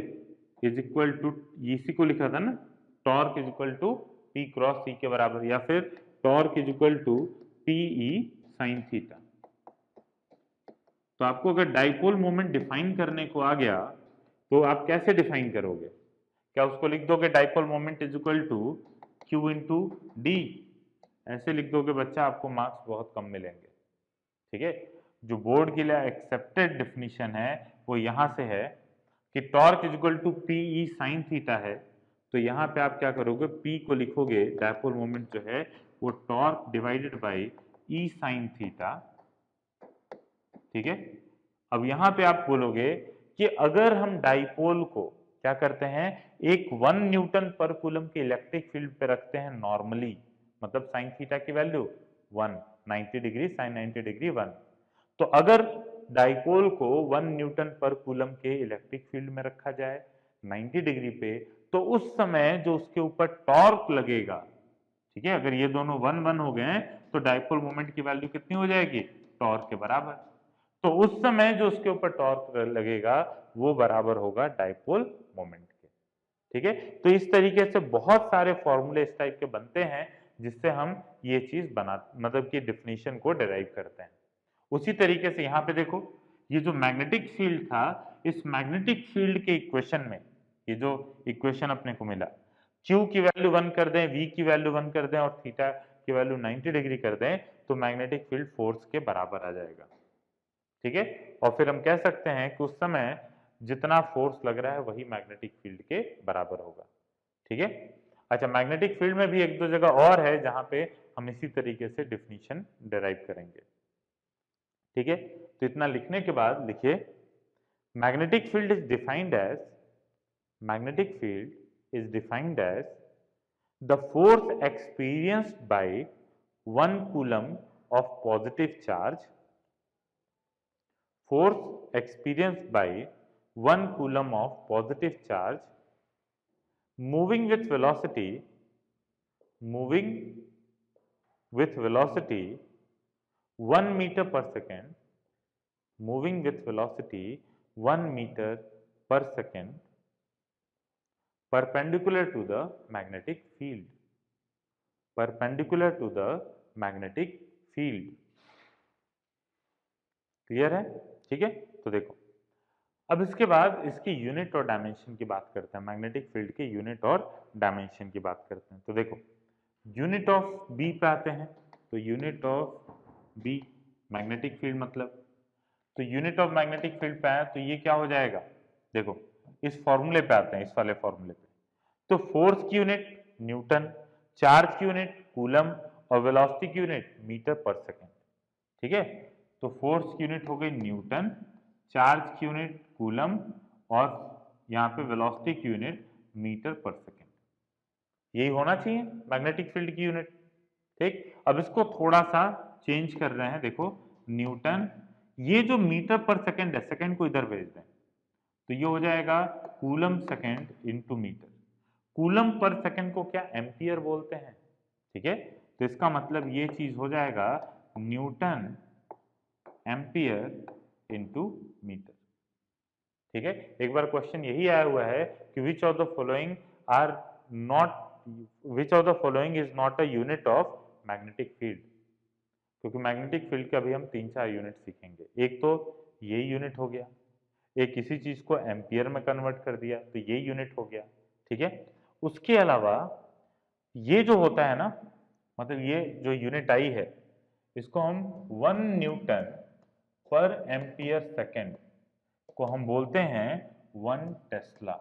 इज इक्वल टू, इसी को लिखा था ना, torque is equal to P cross E के बराबर, या फिर torque is equal to PE sine theta. तो आपको अगर डाइपोल मोमेंट डिफाइन करने को आ गया तो आप कैसे डिफाइन करोगे, क्या उसको लिख दोगे dipole moment is equal to Q into D, ऐसे लिख दोगे बच्चा, आपको मार्क्स बहुत कम मिलेंगे। ठीक है, जो बोर्ड के लिए एक्सेप्टेड डेफिनेशन है वो यहां से है कि torque is equal to PE sine theta है, तो यहाँ पे आप क्या करोगे, P को लिखोगे, डाइपोल मोमेंट जो है वो torque divided by E sine theta. ठीक है, अब यहाँ पे आप बोलोगे कि अगर हम डाइपोल को क्या करते हैं, एक 1 न्यूटन पर कूलम के इलेक्ट्रिक फील्ड पे रखते हैं नॉर्मली, मतलब साइन थीटा की वैल्यू 1, 90 डिग्री साइन 90 डिग्री 1, तो अगर डाइपोल को 1 न्यूटन पर कूलम के इलेक्ट्रिक फील्ड में रखा जाए 90 डिग्री पे, तो उस समय जो उसके ऊपर टॉर्क लगेगा, ठीक है, अगर ये दोनों 1 1 हो गए तो डाइपोल मोमेंट की वैल्यू कितनी हो जाएगी, टॉर्क के बराबर। तो उस समय जो उसके ऊपर टॉर्क लगेगा वो बराबर होगा डाइपोल मोमेंट के। ठीक है, तो इस तरीके से बहुत सारे फॉर्मूले इस टाइप के बनते हैं जिससे हम ये चीज बना मतलब कि डेफिनेशन को डिराइव करते हैं। उसी तरीके से यहाँ पे देखो, ये जो मैग्नेटिक फील्ड था, इस मैग्नेटिक फील्ड के इक्वेशन में ये जो इक्वेशन अपने को मिला, Q की वैल्यू 1 कर दें, V की वैल्यू 1 कर दें और थीटा की वैल्यू 90 डिग्री कर दें, तो मैग्नेटिक फील्ड फोर्स के बराबर आ जाएगा। ठीक है, और फिर हम कह सकते हैं कि उस समय जितना फोर्स लग रहा है वही मैग्नेटिक फील्ड के बराबर होगा। ठीक है, अच्छा, मैग्नेटिक फील्ड में भी एक दो जगह और है जहां पे हम इसी तरीके से डिफिनीशन डिराइव करेंगे। ठीक है, तो इतना लिखने के बाद लिखिए, magnetic field is defined as magnetic field is defined as the force experienced by 1 coulomb of positive charge, force experienced by 1 coulomb of positive charge moving with velocity 1 meter per second, moving with velocity 1 meter per second perpendicular to the magnetic field, perpendicular to the magnetic field। Clear है? ठीक है, तो देखो, अब इसके बाद इसकी unit और डायमेंशन की बात करते हैं, मैग्नेटिक फील्ड के यूनिट और डायमेंशन की बात करते हैं। तो देखो, यूनिट ऑफ बी पे आते हैं, तो unit of B magnetic field मतलब, तो यूनिट ऑफ मैग्नेटिक फील्ड पे आया तो ये क्या हो जाएगा, देखो इस फॉर्मूले पे आते हैं, इस वाले फॉर्मूले पे, तो फोर्स की यूनिट न्यूटन, चार्ज की यूनिट कूलम और वेलोसिटी की यूनिट मीटर पर सेकेंड। ठीक है, तो फोर्स की यूनिट हो गई न्यूटन, चार्ज की यूनिट कूलम और यहाँ पे वेलोसिटी की यूनिट मीटर पर सेकेंड। यही होना चाहिए मैग्नेटिक फील्ड की यूनिट। ठीक, अब इसको थोड़ा सा चेंज कर रहे हैं, देखो न्यूटन, ये जो मीटर पर सेकेंड है, सेकेंड को इधर भेज दें तो ये हो जाएगा coulomb second into metre. Coulomb पर सेकेंड को क्या एम्पियर बोलते हैं। ठीक है, तो इसका मतलब ये चीज हो जाएगा न्यूटन एम्पियर इंटू मीटर। ठीक है, एक बार क्वेश्चन यही आया हुआ है कि which of the following are not, which of the following is not a unit of magnetic field, क्योंकि मैग्नेटिक फील्ड के अभी हम 3-4 यूनिट सीखेंगे। एक तो ये यूनिट हो गया, एक किसी चीज को एम्पियर में कन्वर्ट कर दिया तो ये यूनिट हो गया। ठीक है, उसके अलावा ये जो होता है ना, मतलब ये जो यूनिट आई है, इसको हम 1 न्यूटन पर एम्पियर सेकेंड को हम बोलते हैं 1 टेस्ला।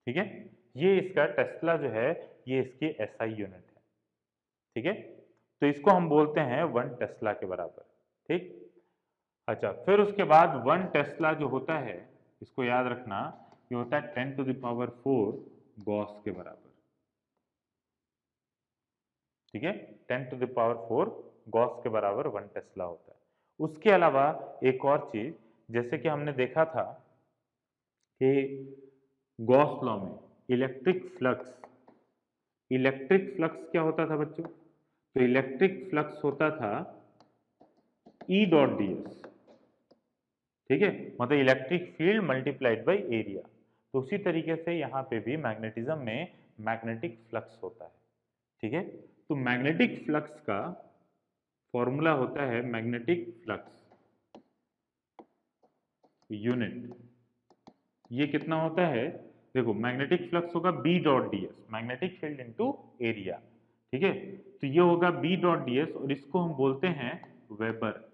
ठीक है, ये इसका टेस्ला जो है ये इसकी एसआई यूनिट है। ठीक है, तो इसको हम बोलते हैं 1 टेस्ला के बराबर। ठीक, अच्छा, फिर उसके बाद 1 टेस्ला जो होता है, इसको याद रखना, ये होता है 10⁴ गॉस के बराबर। ठीक है, 10⁴ गॉस के बराबर 1 टेस्ला होता है। उसके अलावा एक और चीज, जैसे कि हमने देखा था कि गॉस लॉ में इलेक्ट्रिक फ्लक्स, इलेक्ट्रिक फ्लक्स क्या होता था बच्चों, तो इलेक्ट्रिक फ्लक्स होता था ई डॉट डी एस। ठीक है, मतलब electric field multiplied by area. तो उसी तरीके से यहाँ पे भी मैग्नेटिज्म में मैग्नेटिक फ्लक्स होता है। ठीक है, तो मैग्नेटिक फ्लक्स का फॉर्मूला होता है मैग्नेटिक फ्लक्स यूनिट, ये कितना होता है, देखो मैग्नेटिक फ्लक्स होगा B dot D S, magnetic field into area. ठीक है, तो ये होगा बी डॉट डी एस और इसको हम बोलते हैं वेबर।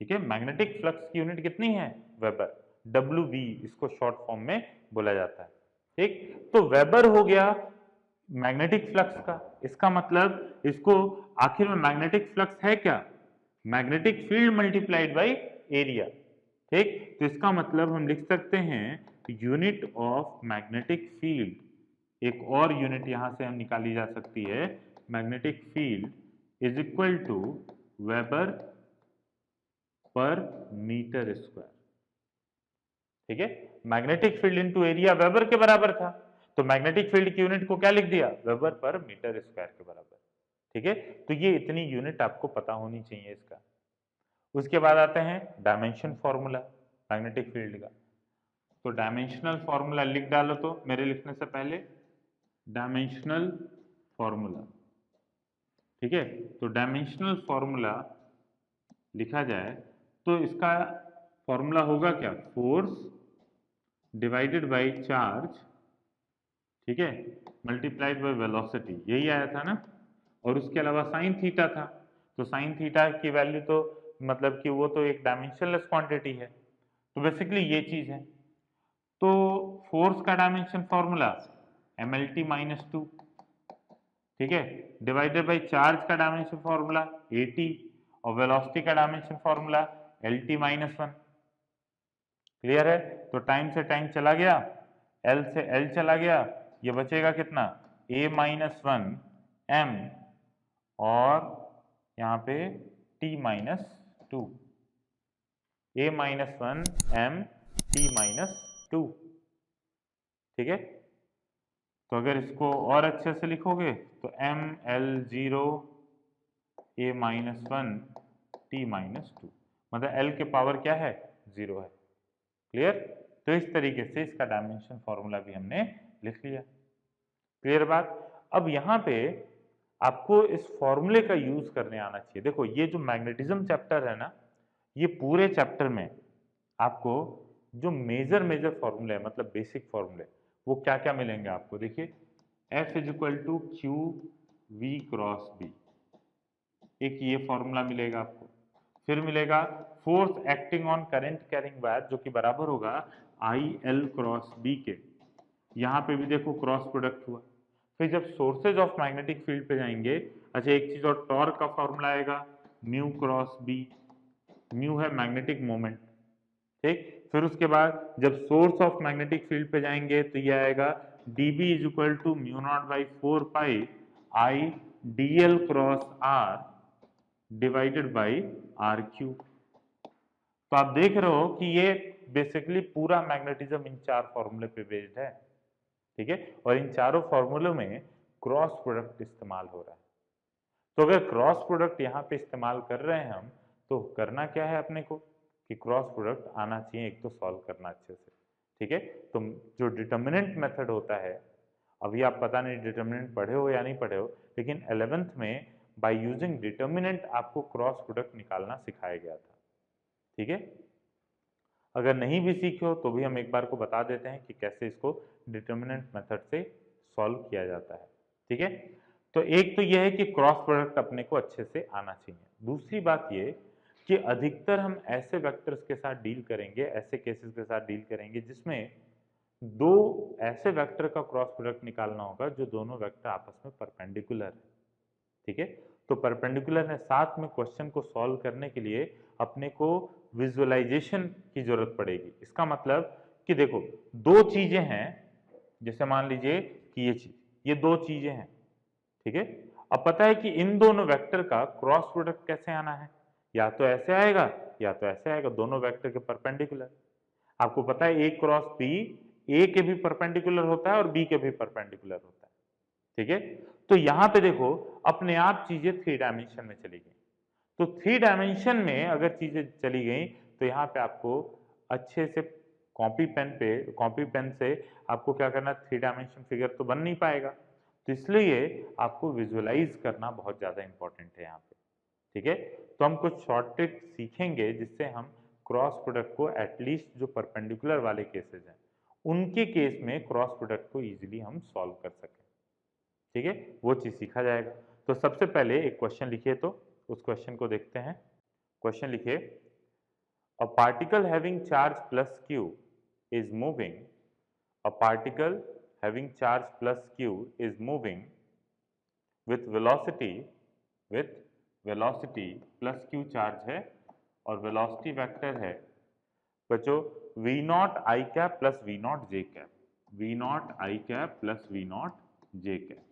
ठीक है, मैग्नेटिक फ्लक्स की यूनिट कितनी है, वेबर, डब्ल्यू बी इसको शॉर्ट फॉर्म में बोला जाता है। ठीक, तो वेबर हो गया मैग्नेटिक फ्लक्स का, इसका मतलब इसको आखिर में मैग्नेटिक फ्लक्स है क्या, magnetic field multiplied by area. ठीक, तो इसका मतलब हम लिख सकते हैं यूनिट ऑफ मैग्नेटिक फील्ड, एक और यूनिट यहां से हम निकाली जा सकती है, magnetic field is equal to weber पर मीटर स्क्वायर। ठीक है, magnetic field into area weber के बराबर था, तो मैग्नेटिक फील्ड की यूनिट को क्या लिख दिया, वेबर पर मीटर स्क्वायर के बराबर। ठीक है, तो ये इतनी यूनिट आपको पता होनी चाहिए इसका। उसके बाद आते हैं डायमेंशन फॉर्मूला मैग्नेटिक फील्ड का। तो डायमेंशनल फॉर्मूला लिख डालो, तो मेरे लिखने से पहले डायमेंशनल फॉर्मूला, ठीक है। तो डायमेंशनल फॉर्मूला लिखा जाए तो इसका फॉर्मूला होगा क्या, फोर्स डिवाइडेड बाय चार्ज, ठीक है, मल्टीप्लाइड बाय वेलोसिटी, यही आया था ना। और उसके अलावा साइन थीटा था, तो साइन थीटा की वैल्यू तो मतलब कि वो तो एक डायमेंशनलेस क्वांटिटी है, तो बेसिकली ये चीज है। तो फोर्स का डायमेंशन फॉर्मूला mlt माइनस 2, ठीक है, डिवाइडेड बाय चार्ज का डायमेंशन फॉर्मूला at, और वेलोसिटी का dimension formula lt minus 1। Clear है। तो टाइम से टाइम चला गया, l से l चला गया, ये बचेगा कितना, a माइनस 1 m, और यहाँ पे t minus 2, a minus 1 m t minus 2, ठीक है। तो अगर इसको और अच्छे से लिखोगे तो m l 0 a minus 1 t minus 2, मतलब l के पावर क्या है, 0 है। क्लियर। तो इस तरीके से इसका डायमेंशन फॉर्मूला भी हमने लिख लिया। क्लियर बात। अब यहाँ पे आपको इस फॉर्मूले का यूज करने आना चाहिए। देखो ये जो मैग्नेटिज्म चैप्टर है ना, ये पूरे चैप्टर में आपको जो मेजर मेजर फॉर्मूले है, मतलब बेसिक फॉर्मूले, वो क्या क्या मिलेंगे आपको। देखिए F is equal to Q V cross B, एक ये फॉर्मूला मिलेगा आपको। फिर मिलेगा force acting on current carrying wire, जो कि बराबर होगा आई एल क्रॉस बी के। यहाँ पे भी देखो क्रॉस प्रोडक्ट हुआ। फिर जब सोर्सेज ऑफ मैग्नेटिक फील्ड पे जाएंगे, अच्छा एक चीज और, टॉर्क का फॉर्मूला आएगा म्यू क्रॉस बी, म्यू है मैग्नेटिक मोमेंट, ठीक। फिर उसके बाद जब सोर्स ऑफ मैग्नेटिक फील्ड पे जाएंगे तो ये आएगा dB is equal to mu naught by 4 pi I D L cross R divided by R cube. तो आप देख रहे हो कि ये बेसिकली पूरा मैग्नेटिज्म इन चार फॉर्मूले पे बेस्ड है, ठीक है। और इन चारों फॉर्मूलों में क्रॉस प्रोडक्ट इस्तेमाल हो रहा है। तो अगर क्रॉस प्रोडक्ट यहाँ पे इस्तेमाल कर रहे हैं हम, तो करना क्या है अपने को कि क्रॉस प्रोडक्ट आना चाहिए, एक तो सॉल्व करना अच्छे से, ठीक है। तो जो डिटर्मिनेंट मेथड होता है, अभी आप पता नहीं डिटर्मिनेंट पढ़े हो या नहीं पढ़े हो, लेकिन 11th में बाय यूजिंग डिटर्मिनेंट आपको क्रॉस प्रोडक्ट निकालना सिखाया गया था, ठीक है। अगर नहीं भी सीखे हो तो भी हम एक बार को बता देते हैं कि कैसे इसको डिटर्मिनेंट मेथड से सॉल्व किया जाता है, ठीक है। तो एक तो यह है कि क्रॉस प्रोडक्ट अपने को अच्छे से आना चाहिए। दूसरी बात ये कि अधिकतर हम ऐसे वेक्टर्स के साथ डील करेंगे, ऐसे केसेस के साथ डील करेंगे जिसमें दो ऐसे वेक्टर का क्रॉस प्रोडक्ट निकालना होगा जो दोनों वेक्टर आपस में परपेंडिकुलर है, ठीक है। तो परपेंडिकुलर है, साथ में क्वेश्चन को सॉल्व करने के लिए अपने को विजुअलाइजेशन की जरूरत पड़ेगी। इसका मतलब कि देखो दो चीजें हैं, जैसे मान लीजिए कि ये चीज, ये दो चीजें हैं, ठीक है। अब पता है कि इन दोनों वेक्टर का क्रॉस प्रोडक्ट कैसे आना है, या तो ऐसे आएगा या तो ऐसे आएगा, दोनों वेक्टर के परपेंडिकुलर। आपको पता है ए क्रॉस बी ए के भी परपेंडिकुलर होता है और बी के भी परपेंडिकुलर होता है, ठीक है। तो यहां पे देखो अपने आप चीजें 3 डायमेंशन में चली गई। तो 3 डायमेंशन में अगर चीजें चली गई तो यहाँ पे आपको अच्छे से कॉपी पेन से आपको क्या करना, 3 डायमेंशन फिगर तो बन नहीं पाएगा, तो इसलिए आपको विजुअलाइज करना बहुत ज्यादा इंपॉर्टेंट है यहाँ पे, ठीक है। तो हम कुछ शॉर्ट ट्रिक सीखेंगे जिससे हम क्रॉस प्रोडक्ट को एटलीस्ट जो परपेंडिकुलर वाले केसेस हैं उनके केस में क्रॉस प्रोडक्ट को इजीली हम सॉल्व कर सकें, ठीक है, वो चीज सीखा जाएगा। तो सबसे पहले एक क्वेश्चन लिखिए, तो उस क्वेश्चन को देखते हैं। क्वेश्चन लिखिए, a particle having charge plus Q is moving, a particle having charge plus Q is moving with velocity, with velocity plus Q charge है और वेलोसिटी वेक्टर है बच्चों V naught I cap plus V naught J cap, V naught I cap plus V naught J cap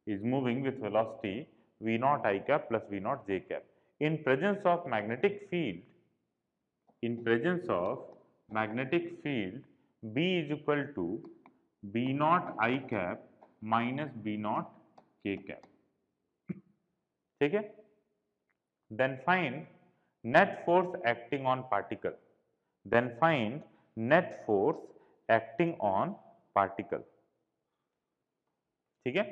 is moving with velocity v naught I cap plus v naught j cap in presence of magnetic field, in presence of magnetic field B is equal to b naught I cap minus b naught k cap, ठीक है। then find net force acting on particle, then find net force acting on particle. ठीक है,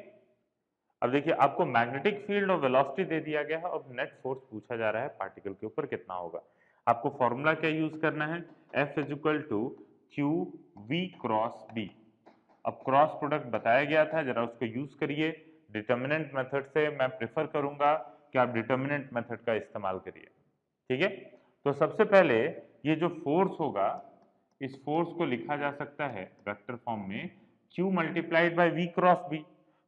अब देखिए आपको magnetic field और velocity दे दिया गया है, अब नेट फोर्स पूछा जा रहा है पार्टिकल के ऊपर कितना होगा। आपको फॉर्मूला क्या यूज करना है, F is equal to Q V cross B. अब क्रॉस प्रोडक्ट बताया गया था, जरा उसको यूज करिए। डिटर्मिनेंट मेथड से मैं प्रेफर करूंगा कि आप डिटर्मिनेंट मेथड का इस्तेमाल करिए। ठीक है, तो सबसे पहले ये जो फोर्स होगा, इस फोर्स को लिखा जा सकता है वेक्टर फॉर्म में Q multiplied by V cross B।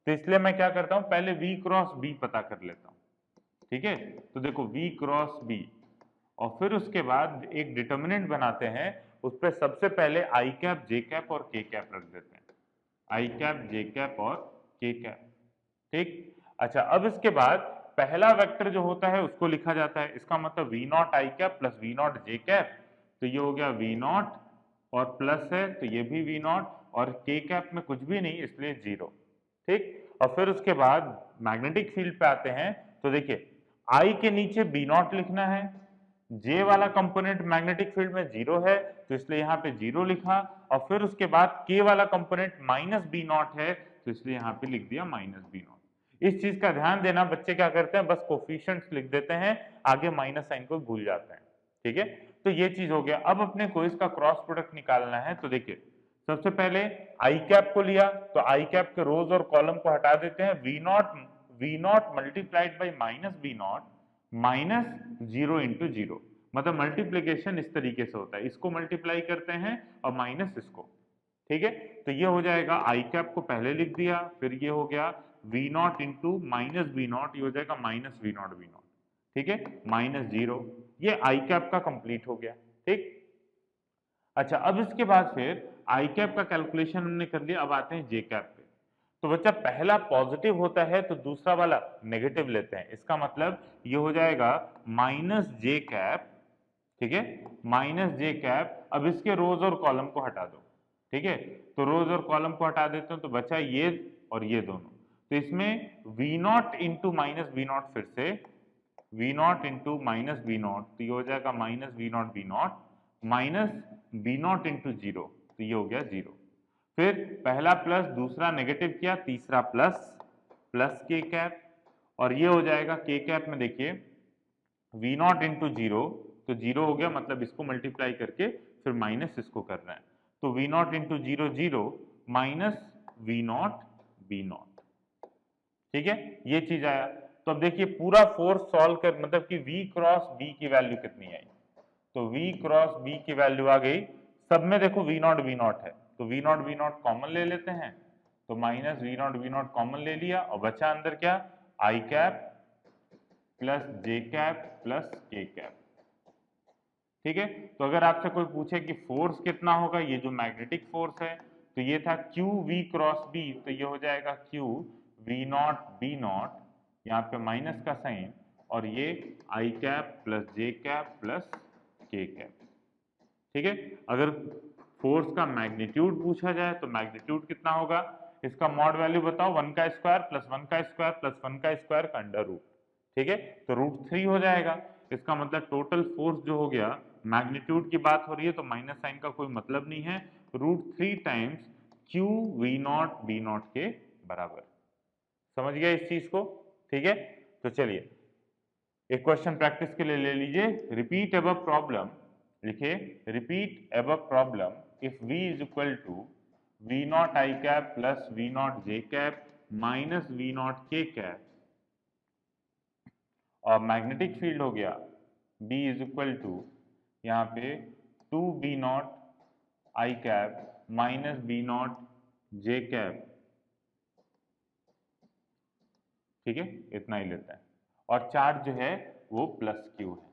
तो इसलिए मैं क्या करता हूं, पहले V क्रॉस B पता कर लेता हूं। ठीक है, तो देखो V क्रॉस B, और फिर उसके बाद एक डिटर्मिनेंट बनाते हैं, उस पर सबसे पहले आई कैप, जे कैप और के कैप रख देते हैं। आई कैप, जे कैप और के कैप। ठीक, अच्छा अब इसके बाद पहला वेक्टर जो होता है उसको लिखा जाता है, इसका मतलब V naught I cap plus V naught J cap, तो ये हो गया वी नॉट और प्लस है तो ये भी वी नॉट, और के कैप में कुछ भी नहीं इसलिए जीरो। ठीक, और फिर उसके बाद मैग्नेटिक फील्ड पे आते हैं, तो देखिए आई के नीचे बी नॉट लिखना है, जे वाला कंपोनेंट मैग्नेटिक फील्ड में जीरो है तो इसलिए यहाँ पे जीरो लिखा, और फिर उसके बाद के वाला कंपोनेंट माइनस बी नॉट है तो इसलिए यहाँ पे लिख दिया माइनस बी नॉट। इस चीज का ध्यान देना, बच्चे क्या करते हैं बस कोफिशिएंट्स लिख देते हैं, आगे माइनस साइन को भूल जाते हैं। ठीक है, तो ये चीज हो गया। अब अपने को इसका क्रॉस प्रोडक्ट निकालना है, तो देखिए सबसे पहले आई कैप को लिया, तो आई कैप के रोज और कॉलम को हटा देते हैं, V naught multiplied by minus B naught minus zero into zero, मतलब मल्टीप्लीकेशन इस तरीके से होता है, इसको मल्टीप्लाई करते हैं और माइनस इसको। ठीक है, तो ये हो जाएगा आई कैप को पहले लिख दिया, फिर ये हो गया V naught into minus B naught, ये हो जाएगा minus V naught V naught. ठीक है, माइनस जीरो, ये आई कैप का कंप्लीट हो गया। ठीक, अच्छा अब इसके बाद फिर आई कैप का कैलकुलेशन हमने कर लिया, अब आते हैं जे कैप पे। तो बच्चा पहला पॉजिटिव होता है तो दूसरा वाला नेगेटिव लेते हैं, इसका मतलब ये हो जाएगा माइनस जे कैप। ठीक है, माइनस जे कैप, अब इसके रोज और कॉलम को हटा दो। ठीक है, तो रोज और कॉलम को हटा देते हैं तो बचा ये और ये दोनों, तो इसमें V naught into minus V naught, फिर से V naught into minus V naught, तो ये हो जाएगा minus V naught minus B naught into zero, तो ये हो गया जीरो। फिर पहला प्लस, दूसरा नेगेटिव किया, तीसरा प्लस, प्लस के कैप, और ये हो जाएगा के कैप में देखिए वी नॉट इंटू जीरो, तो जीरो हो गया, मतलब इसको मल्टीप्लाई करके फिर माइनस इसको करना है, तो V naught into zero zero minus V naught B naught. ठीक है, ये चीज आया। तो अब देखिए पूरा फोर्स सॉल्व कर, मतलब कि v क्रॉस b की वैल्यू कितनी आई, तो v क्रॉस b की वैल्यू आ गई, सब में देखो वी नॉट है, तो वी नॉट कॉमन ले लेते हैं, तो माइनस वी नॉट कॉमन ले लिया, और बचा अंदर क्या, आई cap plus J cap plus K cap. ठीक है, तो अगर आपसे कोई पूछे कि फोर्स कितना होगा, ये जो मैग्नेटिक फोर्स है, तो ये था क्यू वी क्रॉस बी, तो ये हो जाएगा Q V naught B naught, यहाँ पे माइनस का साइन, और ये I cap plus J cap plus K cap. ठीक है, अगर फोर्स का मैग्नीट्यूड पूछा जाए तो मैग्नीट्यूड कितना होगा, इसका मॉड वैल्यू बताओ, 1 का स्क्वायर प्लस 1 का स्क्वायर प्लस 1 का स्क्वायर का अंडर रूट। ठीक है, तो √3 हो जाएगा, इसका मतलब टोटल फोर्स जो हो गया, मैग्नीट्यूड की बात हो रही है तो माइनस साइन का कोई मतलब नहीं है, √3 times Q V naught B naught के बराबर। समझ गया इस चीज को। ठीक है, तो चलिए एक क्वेश्चन प्रैक्टिस के लिए ले लीजिए, रिपीट अबव प्रॉब्लम, लिखिए repeat above problem if v is equal to V naught I cap plus V naught J cap minus V naught K cap, और मैग्नेटिक फील्ड हो गया B इज इक्वल टू यहाँ पे 2b naught I cap minus B naught J cap. ठीक है, इतना ही लेता है, और चार्ज जो है वो प्लस क्यू है,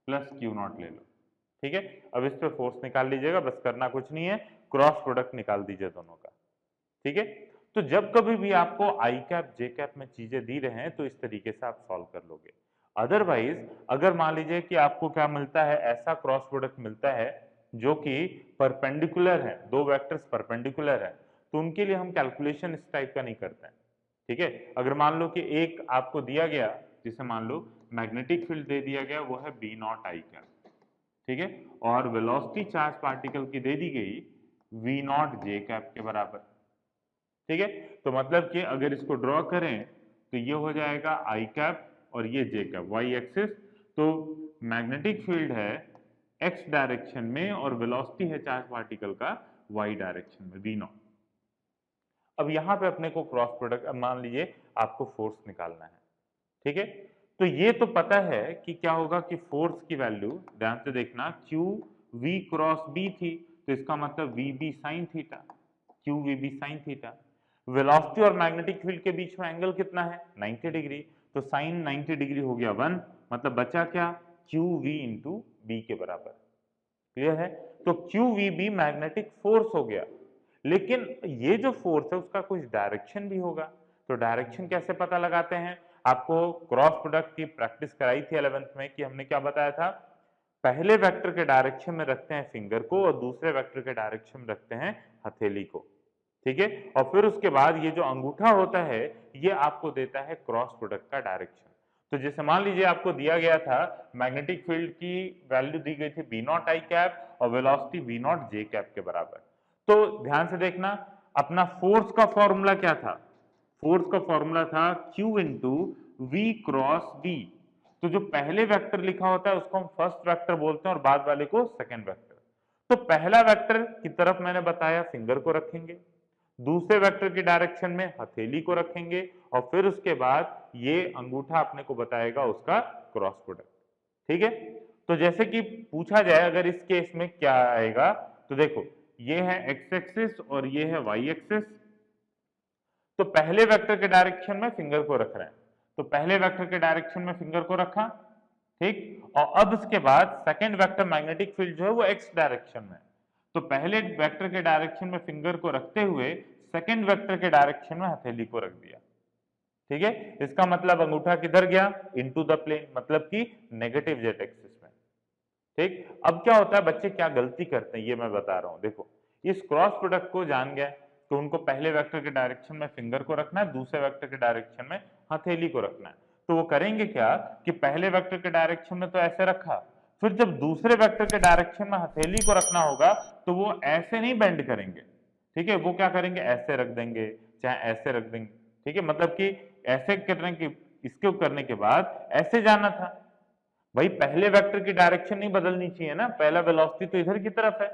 प्लस क्यू नॉट ले लो। ठीक है, अब इस पे फोर्स निकाल लीजिएगा, बस करना कुछ नहीं है, क्रॉस प्रोडक्ट निकाल दीजिए दोनों का। ठीक है, तो जब कभी भी आपको आई कैप जे कैप में चीजें दी रहे हैं तो इस तरीके से आप सॉल्व कर लोगे। अदरवाइज अगर मान लीजिए कि आपको क्या मिलता है, ऐसा क्रॉस प्रोडक्ट मिलता है जो कि परपेंडिकुलर है, दो वेक्टर्स परपेंडिकुलर है, तो उनके लिए हम कैलकुलेशन इस टाइप का नहीं करते हैं। ठीक है, अगर मान लो कि एक आपको दिया गया, जिसे मान लो मैग्नेटिक फील्ड दे दिया गया, वो है बी नॉट आई कैप। ठीक है, और वेलोसिटी चार्ज पार्टिकल की दे दी गई वी नॉट जे कैप के बराबर। ठीक है, तो मतलब कि अगर इसको ड्रॉ करें तो ये हो जाएगा आई कैप और ये जे कैप, वाई एक्सिस। तो मैग्नेटिक फील्ड है एक्स डायरेक्शन में और वेलोसिटी है चार्ज पार्टिकल का वाई डायरेक्शन में, वी नॉट। अब यहाँ पे अपने को क्रॉस प्रोडक्ट, अब मान लीजिए आपको फोर्स निकालना है, ठीक है, तो ये तो पता है कि क्या होगा कि फोर्स की वैल्यू, ध्यान से देखना, क्यू वी क्रॉस बी थी, तो इसका मतलब V B sine theta, Q V B sine theta. Velocity और मैग्नेटिक फील्ड के बीच में एंगल कितना है, 90 डिग्री, तो साइन 90 डिग्री हो गया 1, मतलब बचा क्या, क्यू वी इंटू बी के बराबर। क्लियर है, तो Q V B magnetic force हो गया, लेकिन ये जो फोर्स है उसका कुछ डायरेक्शन भी होगा, तो डायरेक्शन कैसे पता लगाते हैं। आपको क्रॉस प्रोडक्ट की प्रैक्टिस कराई थी 11th में कि हमने क्या बताया था, पहले वेक्टर के डायरेक्शन में रखते हैं फिंगर को और दूसरे वेक्टर के डायरेक्शन में रखते हैं हथेली को, ठीक है, और फिर उसके बाद ये जो अंगूठा होता है ये आपको देता है क्रॉस प्रोडक्ट का डायरेक्शन। तो जैसे मान लीजिए आपको दिया गया था मैग्नेटिक फील्ड की वैल्यू दी गई थी बी नॉट आई कैप और velocity V naught J cap के बराबर, तो ध्यान से देखना अपना फोर्स का फॉर्मूला क्या था, फोर्स का फॉर्मूला था Q into V cross B. तो जो पहले वेक्टर लिखा होता है उसको हम फर्स्ट वेक्टर बोलते हैं और बाद वाले को सेकंड वेक्टर। तो पहला वेक्टर की तरफ मैंने बताया फिंगर को रखेंगे, दूसरे वेक्टर की डायरेक्शन में हथेली को रखेंगे और फिर उसके बाद ये अंगूठा अपने को बताएगा उसका क्रॉस प्रोडक्ट। ठीक है, तो जैसे कि पूछा जाए अगर इस केस में क्या आएगा, तो देखो ये है एक्स एक्सिस और ये है वाई एक्सिस, तो पहले वेक्टर के डायरेक्शन में फिंगर को रख रहे हैं, तो पहले वेक्टर के डायरेक्शन में फिंगर को रखा, ठीक, और अब इसके बाद सेकंड वेक्टर मैग्नेटिक फील्ड जो है वो एक्स डायरेक्शन में, तो पहले वेक्टर के डायरेक्शन में फिंगर को रखते हुए सेकंड वेक्टर के डायरेक्शन में हथेली को रख दिया। ठीक है, इसका मतलब अंगूठा किधर गया, इनटू द प्लेन, मतलब कि नेगेटिव जेड एक्सिस में। ठीक, अब क्या होता है बच्चे क्या गलती करते हैं ये मैं बता रहा हूं, देखो इस क्रॉस प्रोडक्ट को जान गए तो उनको पहले वेक्टर के डायरेक्शन में फिंगर को रखना है, दूसरे वेक्टर के डायरेक्शन में हथेली को रखना है, तो वो करेंगे क्या कि पहले वेक्टर के डायरेक्शन में तो ऐसे रखा, फिर जब दूसरे वेक्टर के डायरेक्शन में हथेली को रखना होगा तो वो ऐसे नहीं बेंड करेंगे, ठीक है, वो क्या करेंगे ऐसे रख देंगे चाहे ऐसे रख देंगे, ठीक है, मतलब कि ऐसे करने के, इसको करने के बाद ऐसे जाना था, भाई पहले वेक्टर की डायरेक्शन नहीं बदलनी चाहिए ना, पहला वेलोसिटी तो इधर की तरफ है,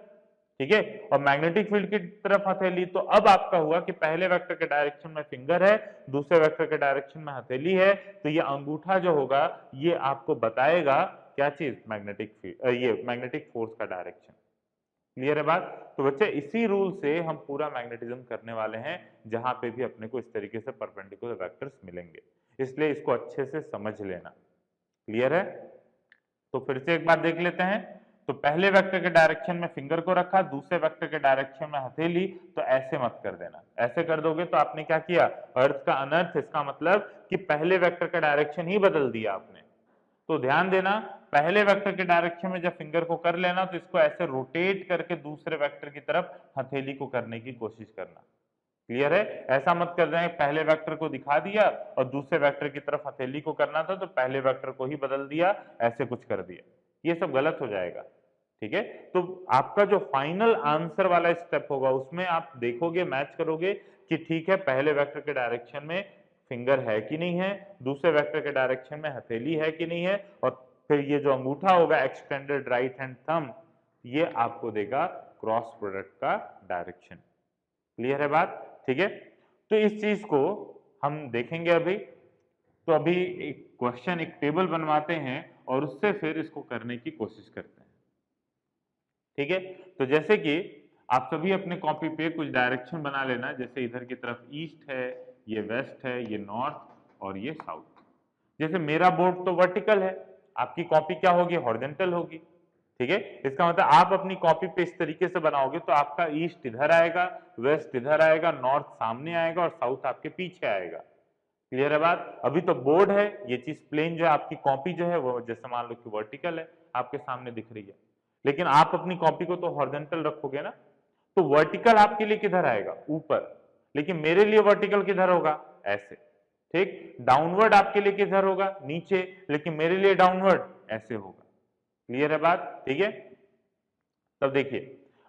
ठीक है, और मैग्नेटिक फील्ड की तरफ हथेली, तो अब आपका हुआ कि पहले वेक्टर के डायरेक्शन में फिंगर है, दूसरे वेक्टर के डायरेक्शन में हथेली है, तो ये अंगूठा जो होगा ये आपको बताएगा क्या चीज, मैग्नेटिक फील्ड, ये मैग्नेटिक फोर्स का डायरेक्शन। क्लियर है बात, तो बच्चे इसी रूल से हम पूरा मैग्नेटिज्म करने वाले हैं, जहां पे भी अपने को इस तरीके से परपेंडिकुलर वेक्टर्स मिलेंगे, इसलिए इसको अच्छे से समझ लेना। क्लियर है, तो फिर से एक बार देख लेते हैं, तो पहले वेक्टर के डायरेक्शन में फिंगर को रखा, दूसरे वेक्टर के डायरेक्शन में हथेली, तो ऐसे मत कर देना, ऐसे कर दोगे तो आपने क्या किया, अर्थ का अनर्थ, इसका मतलब कि पहले वेक्टर का डायरेक्शन ही बदल दिया आपने। तो ध्यान देना पहले वेक्टर के डायरेक्शन में जब फिंगर को कर लेना तो इसको ऐसे रोटेट करके दूसरे वेक्टर की तरफ हथेली को करने की कोशिश करना। क्लियर है, ऐसा मत कर रहे हैं पहले वेक्टर को दिखा दिया और दूसरे वेक्टर की तरफ हथेली को करना था तो पहले वेक्टर को ही बदल दिया, ऐसे कुछ कर दिया, ये सब गलत हो जाएगा। ठीक है, तो आपका जो फाइनल आंसर वाला स्टेप होगा उसमें आप देखोगे, मैच करोगे कि ठीक है पहले वेक्टर के डायरेक्शन में फिंगर है कि नहीं है, दूसरे वेक्टर के डायरेक्शन में हथेली है कि नहीं है, और फिर ये जो अंगूठा होगा एक्सटेंडेड राइट हैंड थंब, ये आपको देगा क्रॉस प्रोडक्ट का डायरेक्शन। क्लियर है बात, ठीक है, तो इस चीज को हम देखेंगे अभी। तो अभी एक क्वेश्चन, एक टेबल बनवाते हैं और उससे फिर इसको करने की कोशिश करते हैं। ठीक है, तो जैसे कि आप सभी अपने कॉपी पे कुछ डायरेक्शन बना लेना, जैसे इधर की तरफ ईस्ट है, ये वेस्ट है, ये नॉर्थ और ये साउथ। जैसे मेरा बोर्ड तो वर्टिकल है, आपकी कॉपी क्या होगी, हॉरिजॉन्टल होगी। ठीक है, इसका मतलब आप अपनी कॉपी पे इस तरीके से बनाओगे तो आपका ईस्ट इधर आएगा, वेस्ट इधर आएगा, नॉर्थ सामने आएगा और साउथ आपके पीछे आएगा। क्लियर है बात, अभी तो बोर्ड है, ये चीज प्लेन जो है, आपकी कॉपी जो है वो जैसे मान लो कि वर्टिकल है, आपके सामने दिख रही है, लेकिन आप अपनी कॉपी को तो हॉरिजॉन्टल रखोगे ना, तो वर्टिकल आपके लिए किधर आएगा, ऊपर, लेकिन मेरे लिए वर्टिकल किधर होगा, ऐसे। ठीक, डाउनवर्ड आपके लिए किधर होगा, नीचे, लेकिन मेरे लिए डाउनवर्ड ऐसे होगा। क्लियर है बात, ठीक है, तब देखिए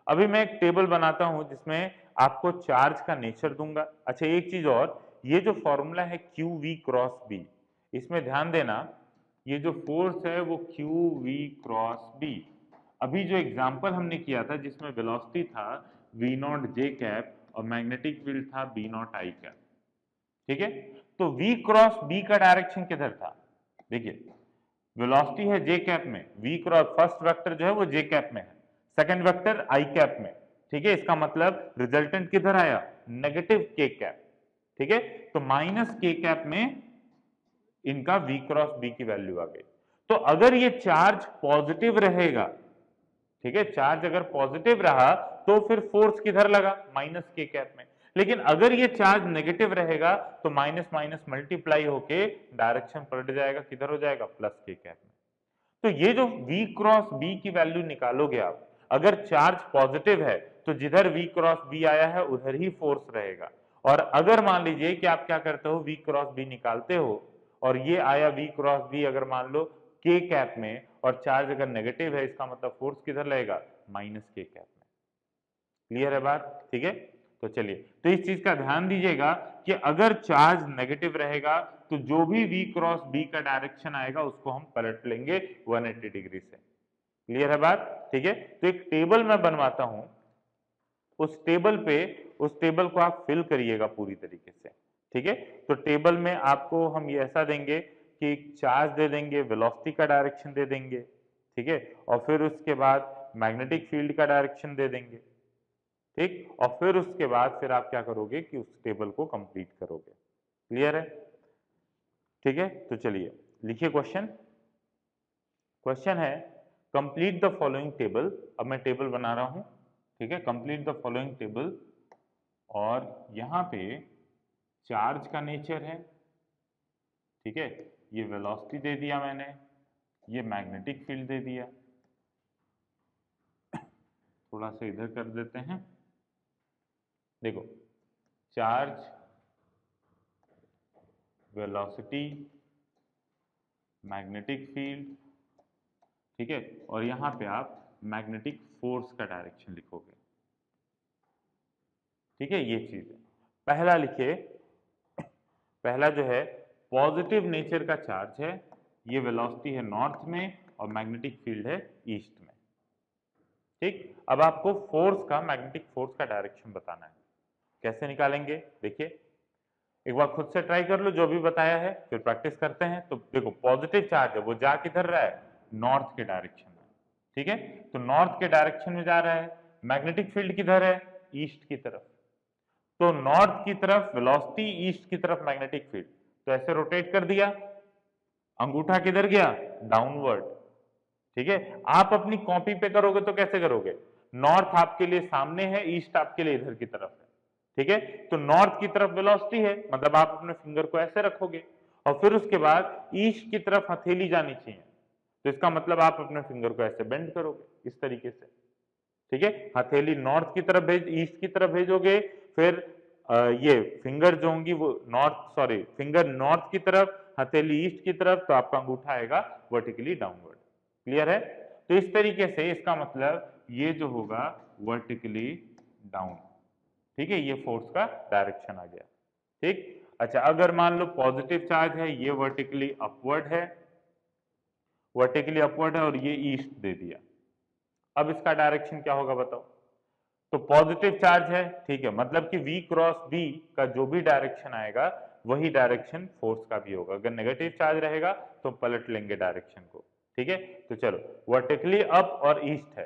अभी मैं एक टेबल बनाता हूं जिसमें आपको चार्ज का नेचर दूंगा। अच्छा एक चीज और, ये जो फॉर्मूला है क्यू वी क्रॉस बी, इसमें ध्यान देना, ये जो फोर्स है वो क्यू वी क्रॉस बी। अभी जो एग्जांपल हमने किया था जिसमें वेलोसिटी था वी नॉट जे कैप और मैग्नेटिक फील्ड था बी नॉट आई कैप, ठीक है। तो v क्रॉस b का डायरेक्शन किधर था? देखिए वेलोसिटी है j कैप में, v क्रॉस फर्स्ट वेक्टर जो है वो j कैप में है, सेकंड वेक्टर i कैप में, ठीक है। इसका मतलब रिजल्टेंट किधर आया? नेगेटिव k कैप, ठीक है। तो माइनस k कैप में इनका v क्रॉस b की वैल्यू आ गई। तो अगर ये चार्ज पॉजिटिव रहेगा, ठीक है, चार्ज अगर पॉजिटिव रहा तो फिर फोर्स किधर लगा? माइनस के कैप में। लेकिन अगर ये चार्ज नेगेटिव रहेगा तो माइनस माइनस मल्टीप्लाई होके डायरेक्शन पलट जाएगा, किधर हो जाएगा? प्लस के कैप में। तो ये जो v क्रॉस b की वैल्यू निकालोगे आप, अगर चार्ज पॉजिटिव है तो जिधर v क्रॉस b आया है उधर ही फोर्स रहेगा। और अगर मान लीजिए कि आप क्या करते हो, v क्रॉस b निकालते हो और ये आया v क्रॉस b अगर मान लो k कैप में, और चार्ज अगर नेगेटिव है इसका मतलब फोर्स किधर लगेगा? माइनस के कैप में। क्लियर है बात? ठीक है, तो चलिए, तो इस चीज का ध्यान दीजिएगा कि अगर चार्ज नेगेटिव रहेगा तो जो भी v क्रॉस b का डायरेक्शन आएगा उसको हम पलट लेंगे 180 डिग्री से। क्लियर है बात? ठीक है, तो एक टेबल मैं बनवाता हूं, उस टेबल को आप फिल करिएगा पूरी तरीके से, ठीक है। तो टेबल में आपको हम ये ऐसा देंगे कि चार्ज दे देंगे, वेलोसिटी का डायरेक्शन दे देंगे, ठीक है, और फिर उसके बाद मैग्नेटिक फील्ड का डायरेक्शन दे देंगे, ठीक। और फिर उसके बाद फिर आप क्या करोगे कि उस टेबल को कंप्लीट करोगे। क्लियर है? ठीक है, तो चलिए लिखिए क्वेश्चन। क्वेश्चन है कंप्लीट द फॉलोइंग टेबल। अब मैं टेबल बना रहा हूं, ठीक है, कंप्लीट द फॉलोइंग टेबल। और यहां पे चार्ज का नेचर है, ठीक है, ये वेलोसिटी दे दिया मैंने, ये मैग्नेटिक फील्ड दे दिया। थोड़ा सा इधर कर देते हैं, देखो चार्ज, वेलोसिटी, मैग्नेटिक फील्ड, ठीक है, और यहां पे आप मैग्नेटिक फोर्स का डायरेक्शन लिखोगे, ठीक है। ये चीज है। पहला लिखिए, पहला जो है पॉजिटिव नेचर का चार्ज है, ये वेलोसिटी है नॉर्थ में और मैग्नेटिक फील्ड है ईस्ट में, ठीक। अब आपको फोर्स का, मैग्नेटिक फोर्स का डायरेक्शन बताना है। कैसे निकालेंगे? देखिए एक बार खुद से ट्राई कर लो, जो भी बताया है फिर प्रैक्टिस करते हैं। तो देखो पॉजिटिव चार्ज है वो जा किधर रहा है? नॉर्थ के डायरेक्शन में, ठीक है, तो नॉर्थ के डायरेक्शन में जा रहा है। मैग्नेटिक फील्ड किधर है? ईस्ट की तरफ। तो नॉर्थ की तरफ वेलोसिटी, ईस्ट की तरफ मैग्नेटिक फील्ड, तो ऐसे रोटेट कर दिया, अंगूठा किधर गया? डाउनवर्ड, ठीक है। आप अपनी कॉपी पे करोगे तो कैसे करोगे? नॉर्थ आपके लिए सामने है, ईस्ट आपके लिए इधर की तरफ है, ठीक है। तो नॉर्थ की तरफ वेलोसिटी है, मतलब आप अपने फिंगर को ऐसे रखोगे, और फिर उसके बाद ईस्ट की तरफ हथेली जानी चाहिए, तो इसका मतलब आप अपने फिंगर को ऐसे बेंड करोगे इस तरीके से, ठीक है। हथेली नॉर्थ की तरफ ईस्ट की तरफ भेजोगे, फिर ये फिंगर जो होंगी वो फिंगर नॉर्थ की तरफ, हथेली ईस्ट की तरफ, तो आपका अंगूठा आएगा वर्टिकली डाउनवर्ड। क्लियर है? तो इस तरीके से इसका मतलब ये जो होगा वर्टिकली डाउन, ठीक है, ये फोर्स का डायरेक्शन आ गया, ठीक। अच्छा अगर मान लो पॉजिटिव चार्ज है, ये वर्टिकली अपवर्ड है, वर्टिकली अपवर्ड है, और ये ईस्ट दे दिया, अब इसका डायरेक्शन क्या होगा बताओ? तो पॉजिटिव चार्ज है, ठीक है, मतलब कि v क्रॉस b का जो भी डायरेक्शन आएगा वही डायरेक्शन फोर्स का भी होगा। अगर नेगेटिव चार्ज रहेगा तो पलट लेंगे डायरेक्शन को, ठीक है। तो चलो वर्टिकली अप और ईस्ट है,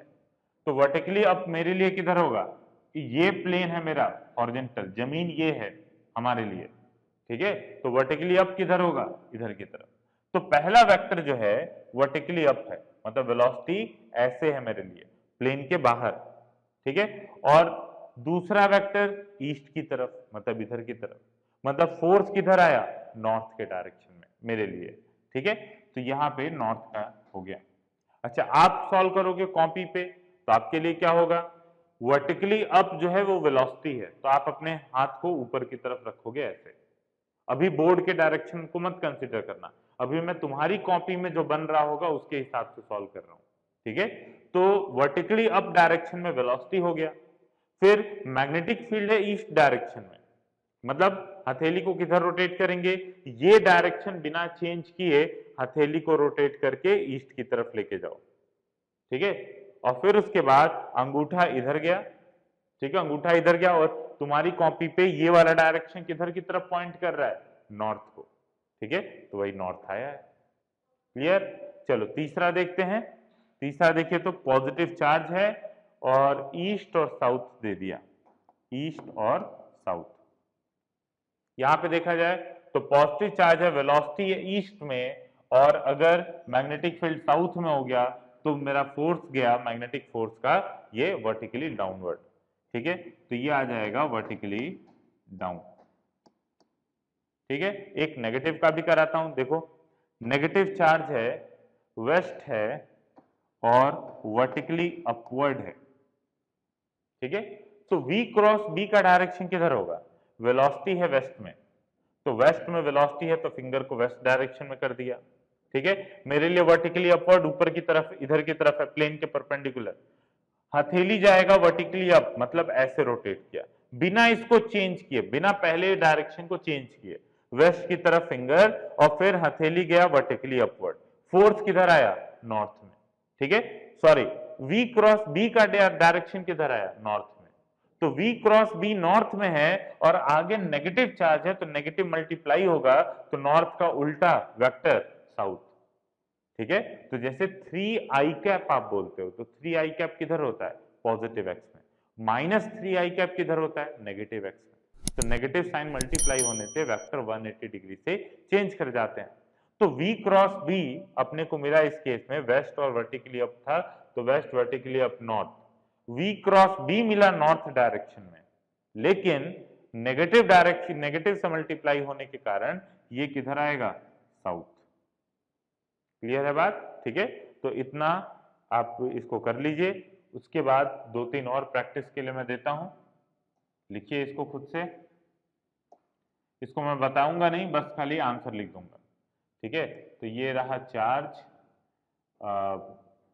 तो वर्टिकली अप मेरे लिए किधर होगा? ये प्लेन है मेरा हॉरिजॉन्टल, जमीन ये है हमारे लिए, ठीक है। तो वर्टिकली अप किधर होगा? इधर की तरफ। तो पहला वेक्टर जो है वर्टिकली अप है, मतलब वेलोसिटी ऐसे है मेरे लिए प्लेन के बाहर, ठीक है। और दूसरा वेक्टर ईस्ट की तरफ, मतलब इधर की तरफ, मतलब फोर्स किधर आया? नॉर्थ के डायरेक्शन में मेरे लिए, ठीक है। तो यहाँ पे नॉर्थ का हो गया। अच्छा आप सॉल्व करोगे कॉपी पे तो आपके लिए क्या होगा? वर्टिकली अप जो है वो वेलोसिटी है, तो आप अपने हाथ को ऊपर की तरफ रखोगे ऐसे। अभी बोर्ड के डायरेक्शन को मत कंसीडर करना, अभी मैं तुम्हारी कॉपी में जो बन रहा होगा उसके हिसाब से सॉल्व कर रहा हूं, ठीक है। तो वर्टिकली अप डायरेक्शन में वेलोसिटी हो गया। फिर मैग्नेटिक फील्ड है ईस्ट डायरेक्शन में, मतलब हथेली को किधर रोटेट करेंगे, ये डायरेक्शन बिना चेंज किए हथेली को रोटेट करके ईस्ट की तरफ लेके जाओ, ठीक है। और फिर उसके बाद अंगूठा इधर गया, ठीक है, अंगूठा इधर गया और तुम्हारी कॉपी पे ये वाला डायरेक्शन किधर की तरफ पॉइंट कर रहा है, नॉर्थ को, ठीक है। तो वही नॉर्थ आया है। क्लियर। चलो तीसरा देखते हैं। तीसरा देखिए तो पॉजिटिव चार्ज है और ईस्ट और साउथ दे दिया, ईस्ट और साउथ। यहां पे देखा जाए तो पॉजिटिव चार्ज है, वेलोसिटी है ईस्ट में, और अगर मैग्नेटिक फील्ड साउथ में हो गया तो मेरा फोर्स गया मैग्नेटिक फोर्स का ये वर्टिकली डाउनवर्ड, ठीक है। तो ये आ जाएगा वर्टिकली डाउन, ठीक है। एक नेगेटिव का भी कराता हूं, देखो नेगेटिव चार्ज है, वेस्ट है और वर्टिकली अपवर्ड है, ठीक है। तो v क्रॉस b का डायरेक्शन किधर होगा, वेलोसिटी है वेस्ट में, तो वेस्ट में वेलोसिटी है तो फिंगर को वेस्ट डायरेक्शन में कर दिया, ठीक है। मेरे लिए वर्टिकली अपवर्ड ऊपर की तरफ, इधर की तरफ है, प्लेन के परपेंडिकुलर। हथेली जाएगा वर्टिकली अप, मतलब ऐसे रोटेट किया, बिना इसको चेंज किए, बिना पहले डायरेक्शन को चेंज किए, वेस्ट की तरफ फिंगर और फिर हथेली गया वर्टिकली अपवर्ड। फोर्स किधर आया, नॉर्थ में, ठीक है। सॉरी, v क्रॉस b का डायरेक्शन किधर आया, नॉर्थ में। तो v क्रॉस b नॉर्थ में है और आगे नेगेटिव चार्ज है तो नेगेटिव मल्टीप्लाई होगा, तो नॉर्थ का उल्टा वेक्टर साउथ, ठीक है। तो जैसे 3i कैप आप बोलते हो तो 3i कैप किधर होता है, पॉजिटिव एक्स में, -3i कैप किधर होता है, नेगेटिव एक्स में। तो नेगेटिव साइन मल्टीप्लाई होने से वेक्टर 180 डिग्री से चेंज कर जाते हैं। तो v क्रॉस b अपने को मिला इस केस में, वेस्ट और वर्टिकली अप था तो west vertically up north, v cross b मिला नॉर्थ डायरेक्शन में, लेकिन नेगेटिव डायरेक्शन, नेगेटिव से मल्टीप्लाई होने के कारण ये किधर आएगा, साउथ। क्लियर है बात, ठीक है। तो इतना आप इसको कर लीजिए। उसके बाद 2-3 और प्रैक्टिस के लिए मैं देता हूं, लिखिए इसको खुद से, इसको मैं बताऊंगा नहीं, बस खाली आंसर लिख दूंगा, ठीक है। तो ये रहा चार्ज,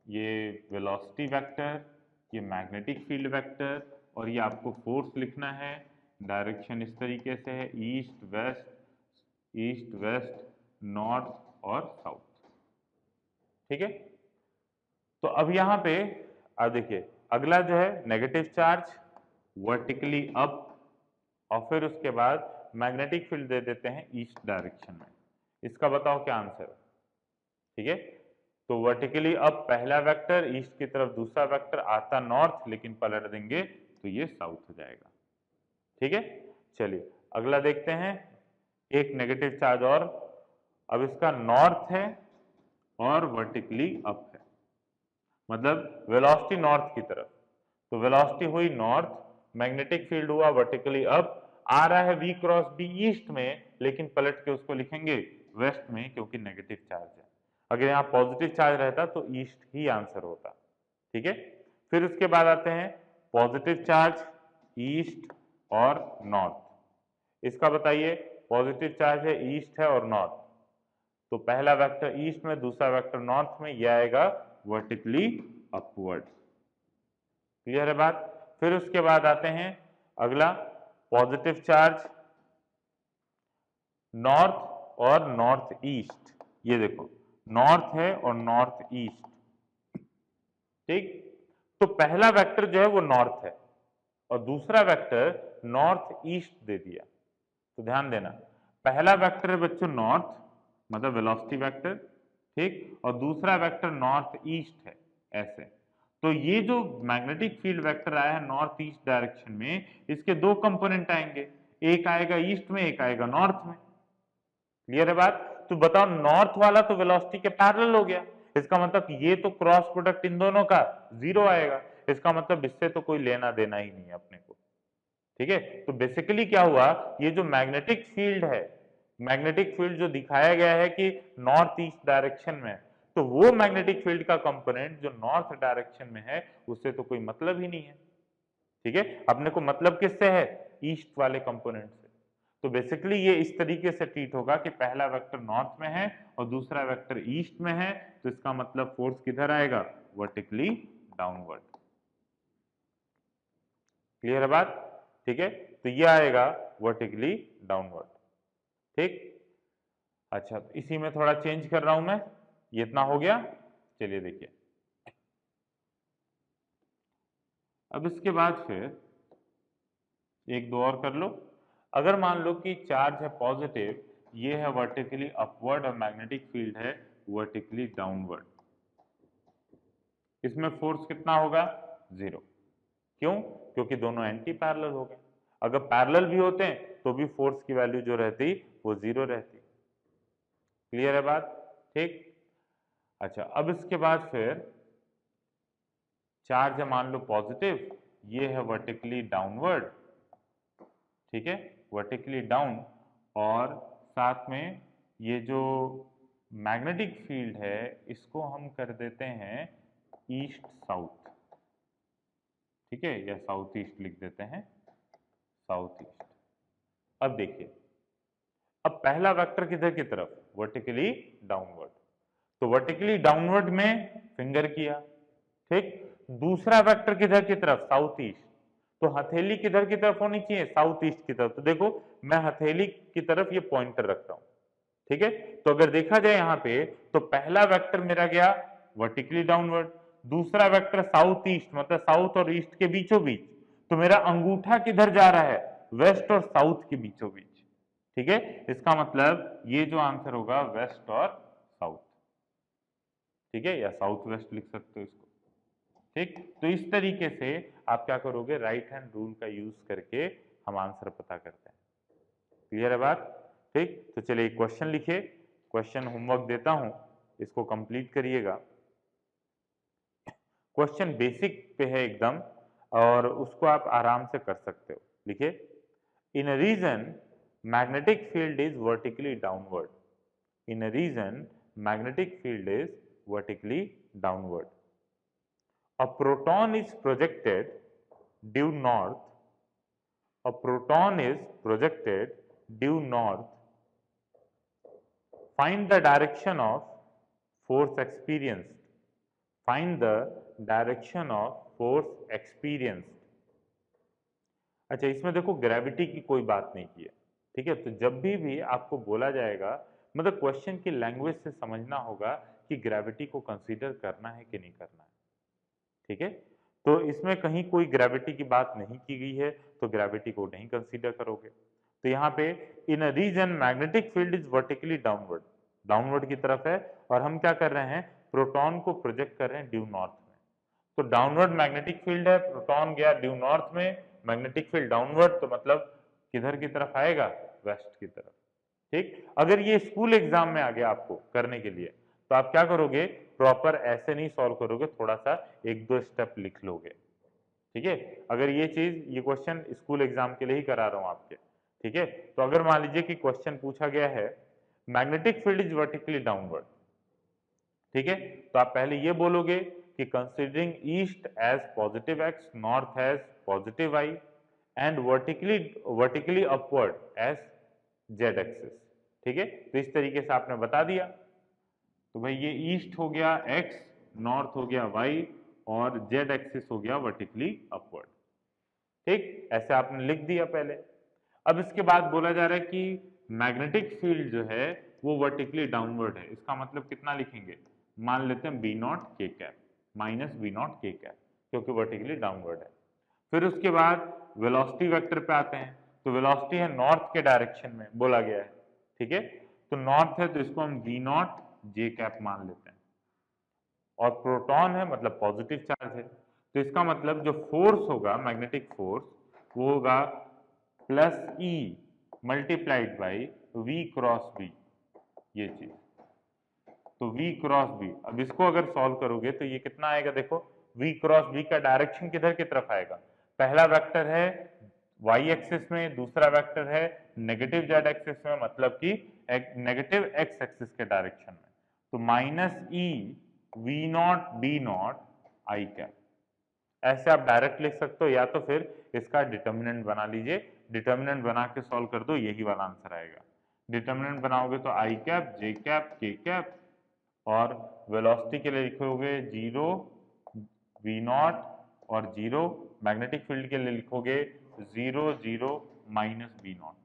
ये वेलोसिटी वेक्टर, ये मैग्नेटिक फील्ड वेक्टर, और ये आपको फोर्स लिखना है। डायरेक्शन इस तरीके से है, east west, east west, north और साउथ, ठीक है। तो अब यहां पे आप देखिए, अगला जो है नेगेटिव चार्ज, वर्टिकली अप, और फिर उसके बाद मैग्नेटिक फील्ड दे देते हैं ईस्ट डायरेक्शन में। इसका बताओ क्या आंसर है, ठीक है। तो वर्टिकली अप पहला वेक्टर, ईस्ट की तरफ दूसरा वेक्टर, आता नॉर्थ लेकिन पलट देंगे तो ये साउथ हो जाएगा, ठीक है। चलिए अगला देखते हैं, एक नेगेटिव चार्ज और, अब इसका नॉर्थ है और वर्टिकली अप है, मतलब वेलोसिटी नॉर्थ की तरफ, तो वेलोसिटी हुई नॉर्थ, मैग्नेटिक फील्ड हुआ वर्टिकली अप, आ रहा है v क्रॉस b ईस्ट में, लेकिन पलट के उसको लिखेंगे वेस्ट में क्योंकि नेगेटिव चार्ज है। अगर यहाँ पॉजिटिव चार्ज रहता तो ईस्ट ही आंसर होता, ठीक है। फिर उसके बाद आते हैं पॉजिटिव चार्ज, ईस्ट और नॉर्थ। इसका बताइए, पॉजिटिव चार्ज है, ईस्ट है और नॉर्थ, तो पहला वेक्टर ईस्ट में, दूसरा वेक्टर नॉर्थ में, यह आएगा वर्टिकली अपवर्ड। क्लियर है बात। फिर उसके बाद आते हैं अगला, पॉजिटिव चार्ज, नॉर्थ और नॉर्थ ईस्ट, ये देखो नॉर्थ है और नॉर्थ ईस्ट, ठीक। तो पहला वेक्टर जो है वो नॉर्थ है और दूसरा वेक्टर नॉर्थ ईस्ट दे दिया, तो ध्यान देना, पहला वेक्टर है बच्चों नॉर्थ, मतलब वेलोसिटी वेक्टर, ठीक, और दूसरा वेक्टर नॉर्थ ईस्ट है, ऐसे। तो ये जो मैग्नेटिक फील्ड वेक्टर आया है नॉर्थ ईस्ट डायरेक्शन में, इसके दो कंपोनेंट आएंगे, एक आएगा ईस्ट में, एक आएगा नॉर्थ में। क्लियर है बात। तो बताओ, नॉर्थ वाला तो वेलोसिटी के पैरेलल हो गया, इसका मतलब ये तो क्रॉस प्रोडक्ट इन दोनों का 0 आएगा, इसका मतलब इससे तो कोई लेना देना ही नहीं है अपने को, ठीक है। तो बेसिकली क्या हुआ, ये जो मैग्नेटिक फील्ड है, मैग्नेटिक फील्ड जो दिखाया गया है कि नॉर्थ ईस्ट डायरेक्शन में, तो वो मैग्नेटिक फील्ड का कंपोनेंट जो नॉर्थ डायरेक्शन में है उससे तो कोई मतलब ही नहीं है, ठीक है। अपने को मतलब किससे है, ईस्ट वाले कंपोनेंट से। तो बेसिकली ये इस तरीके से ट्रीट होगा कि पहला वेक्टर नॉर्थ में है और दूसरा वेक्टर ईस्ट में है, तो इसका मतलब फोर्स किधर आएगा, वर्टिकली डाउनवर्ड। क्लियर है बात? ठीक है, तो ये आएगा वर्टिकली डाउनवर्ड। ठीक, अच्छा इसी में थोड़ा चेंज कर रहा हूं मैं, ये इतना हो गया। चलिए देखिए, अब इसके बाद फिर एक दो और कर लो। अगर मान लो कि चार्ज है पॉजिटिव, ये है वर्टिकली अपवर्ड और मैग्नेटिक फील्ड है वर्टिकली डाउनवर्ड, इसमें फोर्स कितना होगा? 0। क्यों? क्योंकि दोनों एंटी पैरेलल हो गए। अगर पैरेलल भी होते हैं तो भी फोर्स की वैल्यू जो रहती वो 0 रहती। क्लियर है बात? ठीक, अच्छा अब इसके बाद फिर चार्ज है मान लो पॉजिटिव, ये है वर्टिकली डाउनवर्ड, ठीक है, वर्टिकली डाउन, और साथ में ये जो मैग्नेटिक फील्ड है इसको हम कर देते हैं ईस्ट साउथ, ठीक है, या साउथ ईस्ट लिख देते हैं, साउथ ईस्ट। अब देखिए, अब पहला वेक्टर किधर की तरफ? वर्टिकली डाउनवर्ड, तो वर्टिकली डाउनवर्ड में फिंगर किया, ठीक। दूसरा वेक्टर किधर की तरफ? साउथ ईस्ट, तो हथेली किधर की तरफ होनी चाहिए? साउथ ईस्ट की तरफ। तो देखो मैं हथेली की तरफ ये पॉइंटर रखता हूं, ठीक है। तो अगर देखा जाए यहां पे, तो पहला वेक्टर मेरा गया वर्टिकली डाउनवर्ड, दूसरा वेक्टर साउथ ईस्ट, मतलब साउथ और ईस्ट के बीचों बीच, तो मेरा अंगूठा किधर जा रहा है? वेस्ट और साउथ के बीचों बीच, ठीक है। इसका मतलब ये जो आंसर होगा वेस्ट और साउथ, ठीक है, या साउथ वेस्ट लिख सकते हो इसको, ठीक। तो इस तरीके से आप क्या करोगे? राइट हैंड रूल का यूज करके हम आंसर पता करते हैं। क्लियर है बात? ठीक, तो चलिए क्वेश्चन लिखिए, क्वेश्चन होमवर्क देता हूं, इसको कंप्लीट करिएगा। क्वेश्चन बेसिक पे है एकदम, और उसको आप आराम से कर सकते हो। लिखिए, in a region magnetic field is vertically downward, in a region magnetic field is vertically downward, a proton is projected due north, a proton is projected due north, find the direction of force experienced, find the direction of force experienced। अच्छा इसमें देखो gravity की कोई बात नहीं की है, ठीक है। तो जब भी आपको बोला जाएगा, मतलब क्वेश्चन की लैंग्वेज से समझना होगा कि ग्रेविटी को कंसीडर करना है कि नहीं करना है, ठीक है। तो इसमें कहीं कोई ग्रेविटी की बात नहीं की गई है, तो ग्रेविटी को नहीं कंसीडर करोगे। तो यहाँ पे in a region magnetic field is vertically downward, downward की तरफ है, और हम क्या कर रहे हैं? प्रोटॉन को प्रोजेक्ट कर रहे हैं ड्यू नॉर्थ में। तो डाउनवर्ड मैग्नेटिक फील्ड है, प्रोटॉन गया ड्यू नॉर्थ में, मैग्नेटिक फील्ड डाउनवर्ड, तो मतलब किधर की तरफ आएगा? वेस्ट की तरफ, ठीक। अगर ये स्कूल एग्जाम में आ गया आपको करने के लिए, तो आप क्या करोगे? प्रॉपर ऐसे नहीं सॉल्व करोगे, थोड़ा सा एक दो स्टेप लिख लोगे, ठीक है। अगर ये चीज, ये क्वेश्चन स्कूल एग्जाम के लिए ही करा रहा हूं आपके, ठीक है। तो अगर मान लीजिए कि क्वेश्चन पूछा गया है magnetic field is vertically downward, ठीक है, तो आप पहले ये बोलोगे कि considering east as positive X, north as positive Y, and vertically upward as Z axis, ठीक है। तो इस तरीके से आपने बता दिया। तो भाई ये ईस्ट हो गया एक्स, नॉर्थ हो गया वाई, और जेड एक्सिस हो गया वर्टिकली अपवर्ड, ठीक। ऐसे आपने लिख दिया पहले। अब इसके बाद बोला जा रहा है कि मैग्नेटिक फील्ड जो है वो वर्टिकली डाउनवर्ड है, इसका मतलब कितना लिखेंगे? मान लेते हैं B naught K cap minus B naught K cap, क्योंकि वर्टिकली डाउनवर्ड है। फिर उसके बाद वेलोसिटी वेक्टर पे आते हैं, तो वेलोसिटी है नॉर्थ के डायरेक्शन में बोला गया है, ठीक है। तो नॉर्थ है तो इसको हम वी नॉट जे कैप मान लेते हैं, और प्रोटॉन है मतलब पॉजिटिव चार्ज है, तो इसका मतलब जो फोर्स होगा मैग्नेटिक फोर्स वो होगा plus E multiplied by V cross B, ये चीज। तो v क्रॉस बी, अब इसको अगर सॉल्व करोगे तो ये कितना आएगा? देखो v क्रॉस बी का डायरेक्शन किधर की तरफ आएगा? पहला वेक्टर है y एक्सिस में, दूसरा वेक्टर है नेगेटिव z एक्सिस में, मतलब कि नेगेटिव x एक्सिस के डायरेक्शन में। तो minus E V naught B naught I cap, ऐसे आप डायरेक्ट लिख सकते हो, या तो फिर इसका डिटर्मिनेंट बना लीजिए, डिटर्मिनेंट बना के सॉल्व कर दो, यही वाला आंसर आएगा। डिटर्मिनेंट बनाओगे तो आई कैप, जे कैप, के कैप, और वेलोसिटी के लिए लिखोगे 0 वी नॉट और 0, मैग्नेटिक फील्ड के लिए लिखोगे 0 0 माइनस वी नॉट।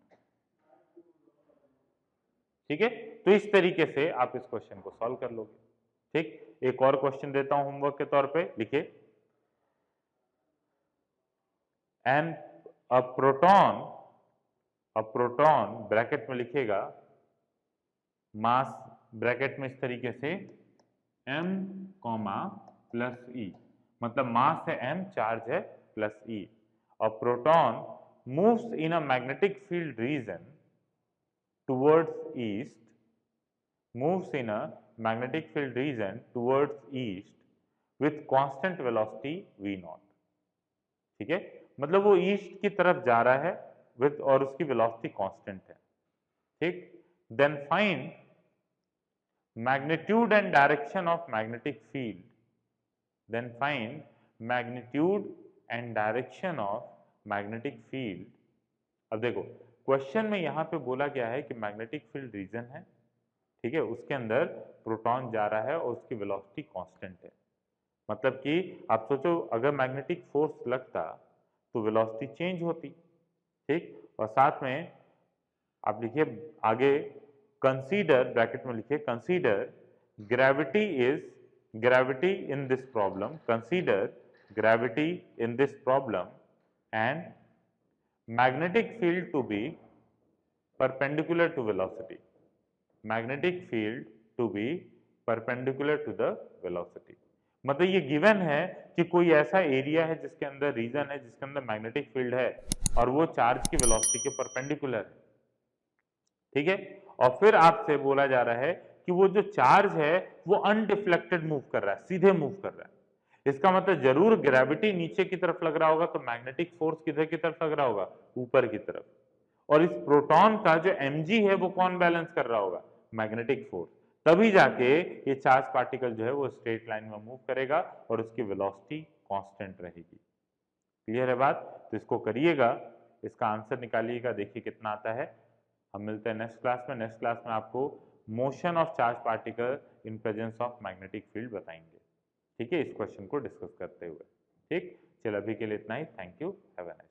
ठीक है, तो इस तरीके से आप इस क्वेश्चन को सॉल्व कर लोगे। ठीक, एक और क्वेश्चन देता हूं होमवर्क के तौर पे, लिखिए एन अ प्रोटॉन ब्रैकेट में लिखेगा मास ब्रैकेट में इस तरीके से m प्लस ई, मतलब मास है m, चार्ज है plus E. A proton moves in a magnetic field region towards east, moves in a magnetic field region towards east with constant velocity v naught। ठीक है, मतलब वो ईस्ट की तरफ जा रहा है विथ, और उसकी वेलोसिटी कांस्टेंट है। ठीक, then find magnitude and direction of magnetic field, then find magnitude and direction of magnetic field. अब देखो क्वेश्चन में यहां पे बोला गया है कि मैग्नेटिक फील्ड रीजन है, ठीक है, उसके अंदर प्रोटॉन जा रहा है और उसकी वेलोसिटी कांस्टेंट है। मतलब कि आप सोचो अगर मैग्नेटिक फोर्स लगता तो वेलोसिटी चेंज होती। ठीक, और साथ में आप लिखिए आगे कंसीडर, ब्रैकेट में लिखिए consider gravity in this problem, consider gravity in this problem and magnetic field to be perpendicular to velocity, magnetic field to be perpendicular to the velocity. मतलब ये गिवन है कि कोई ऐसा एरिया है जिसके अंदर रीजन है जिसके अंदर मैग्नेटिक फील्ड है और वो चार्ज की वेलोसिटी के परपेंडिकुलर है। ठीक है, और फिर आपसे बोला जा रहा है कि वो जो चार्ज है वो अनडिफ्लेक्टेड मूव कर रहा है, सीधे मूव कर रहा है। इसका मतलब जरूर ग्रेविटी नीचे की तरफ लग रहा होगा तो मैग्नेटिक फोर्स किधर की तरफ लग रहा होगा, ऊपर की तरफ। और इस प्रोटॉन का जो mg है वो कौन बैलेंस कर रहा होगा, मैग्नेटिक फोर्स। तभी जाके ये चार्ज पार्टिकल जो है वो स्ट्रेट लाइन में मूव करेगा और उसकी वेलोसिटी कांस्टेंट रहेगी। क्लियर है बात? तो इसको करिएगा, इसका आंसर निकालिएगा, देखिए कितना आता है। हम मिलते हैं नेक्स्ट क्लास में। नेक्स्ट क्लास में आपको motion of charge particle in presence of magnetic field बताएंगे। ठीक है, इस क्वेश्चन को डिस्कस करते हुए। ठीक, चलो अभी के लिए इतना ही। Thank you, have a nice.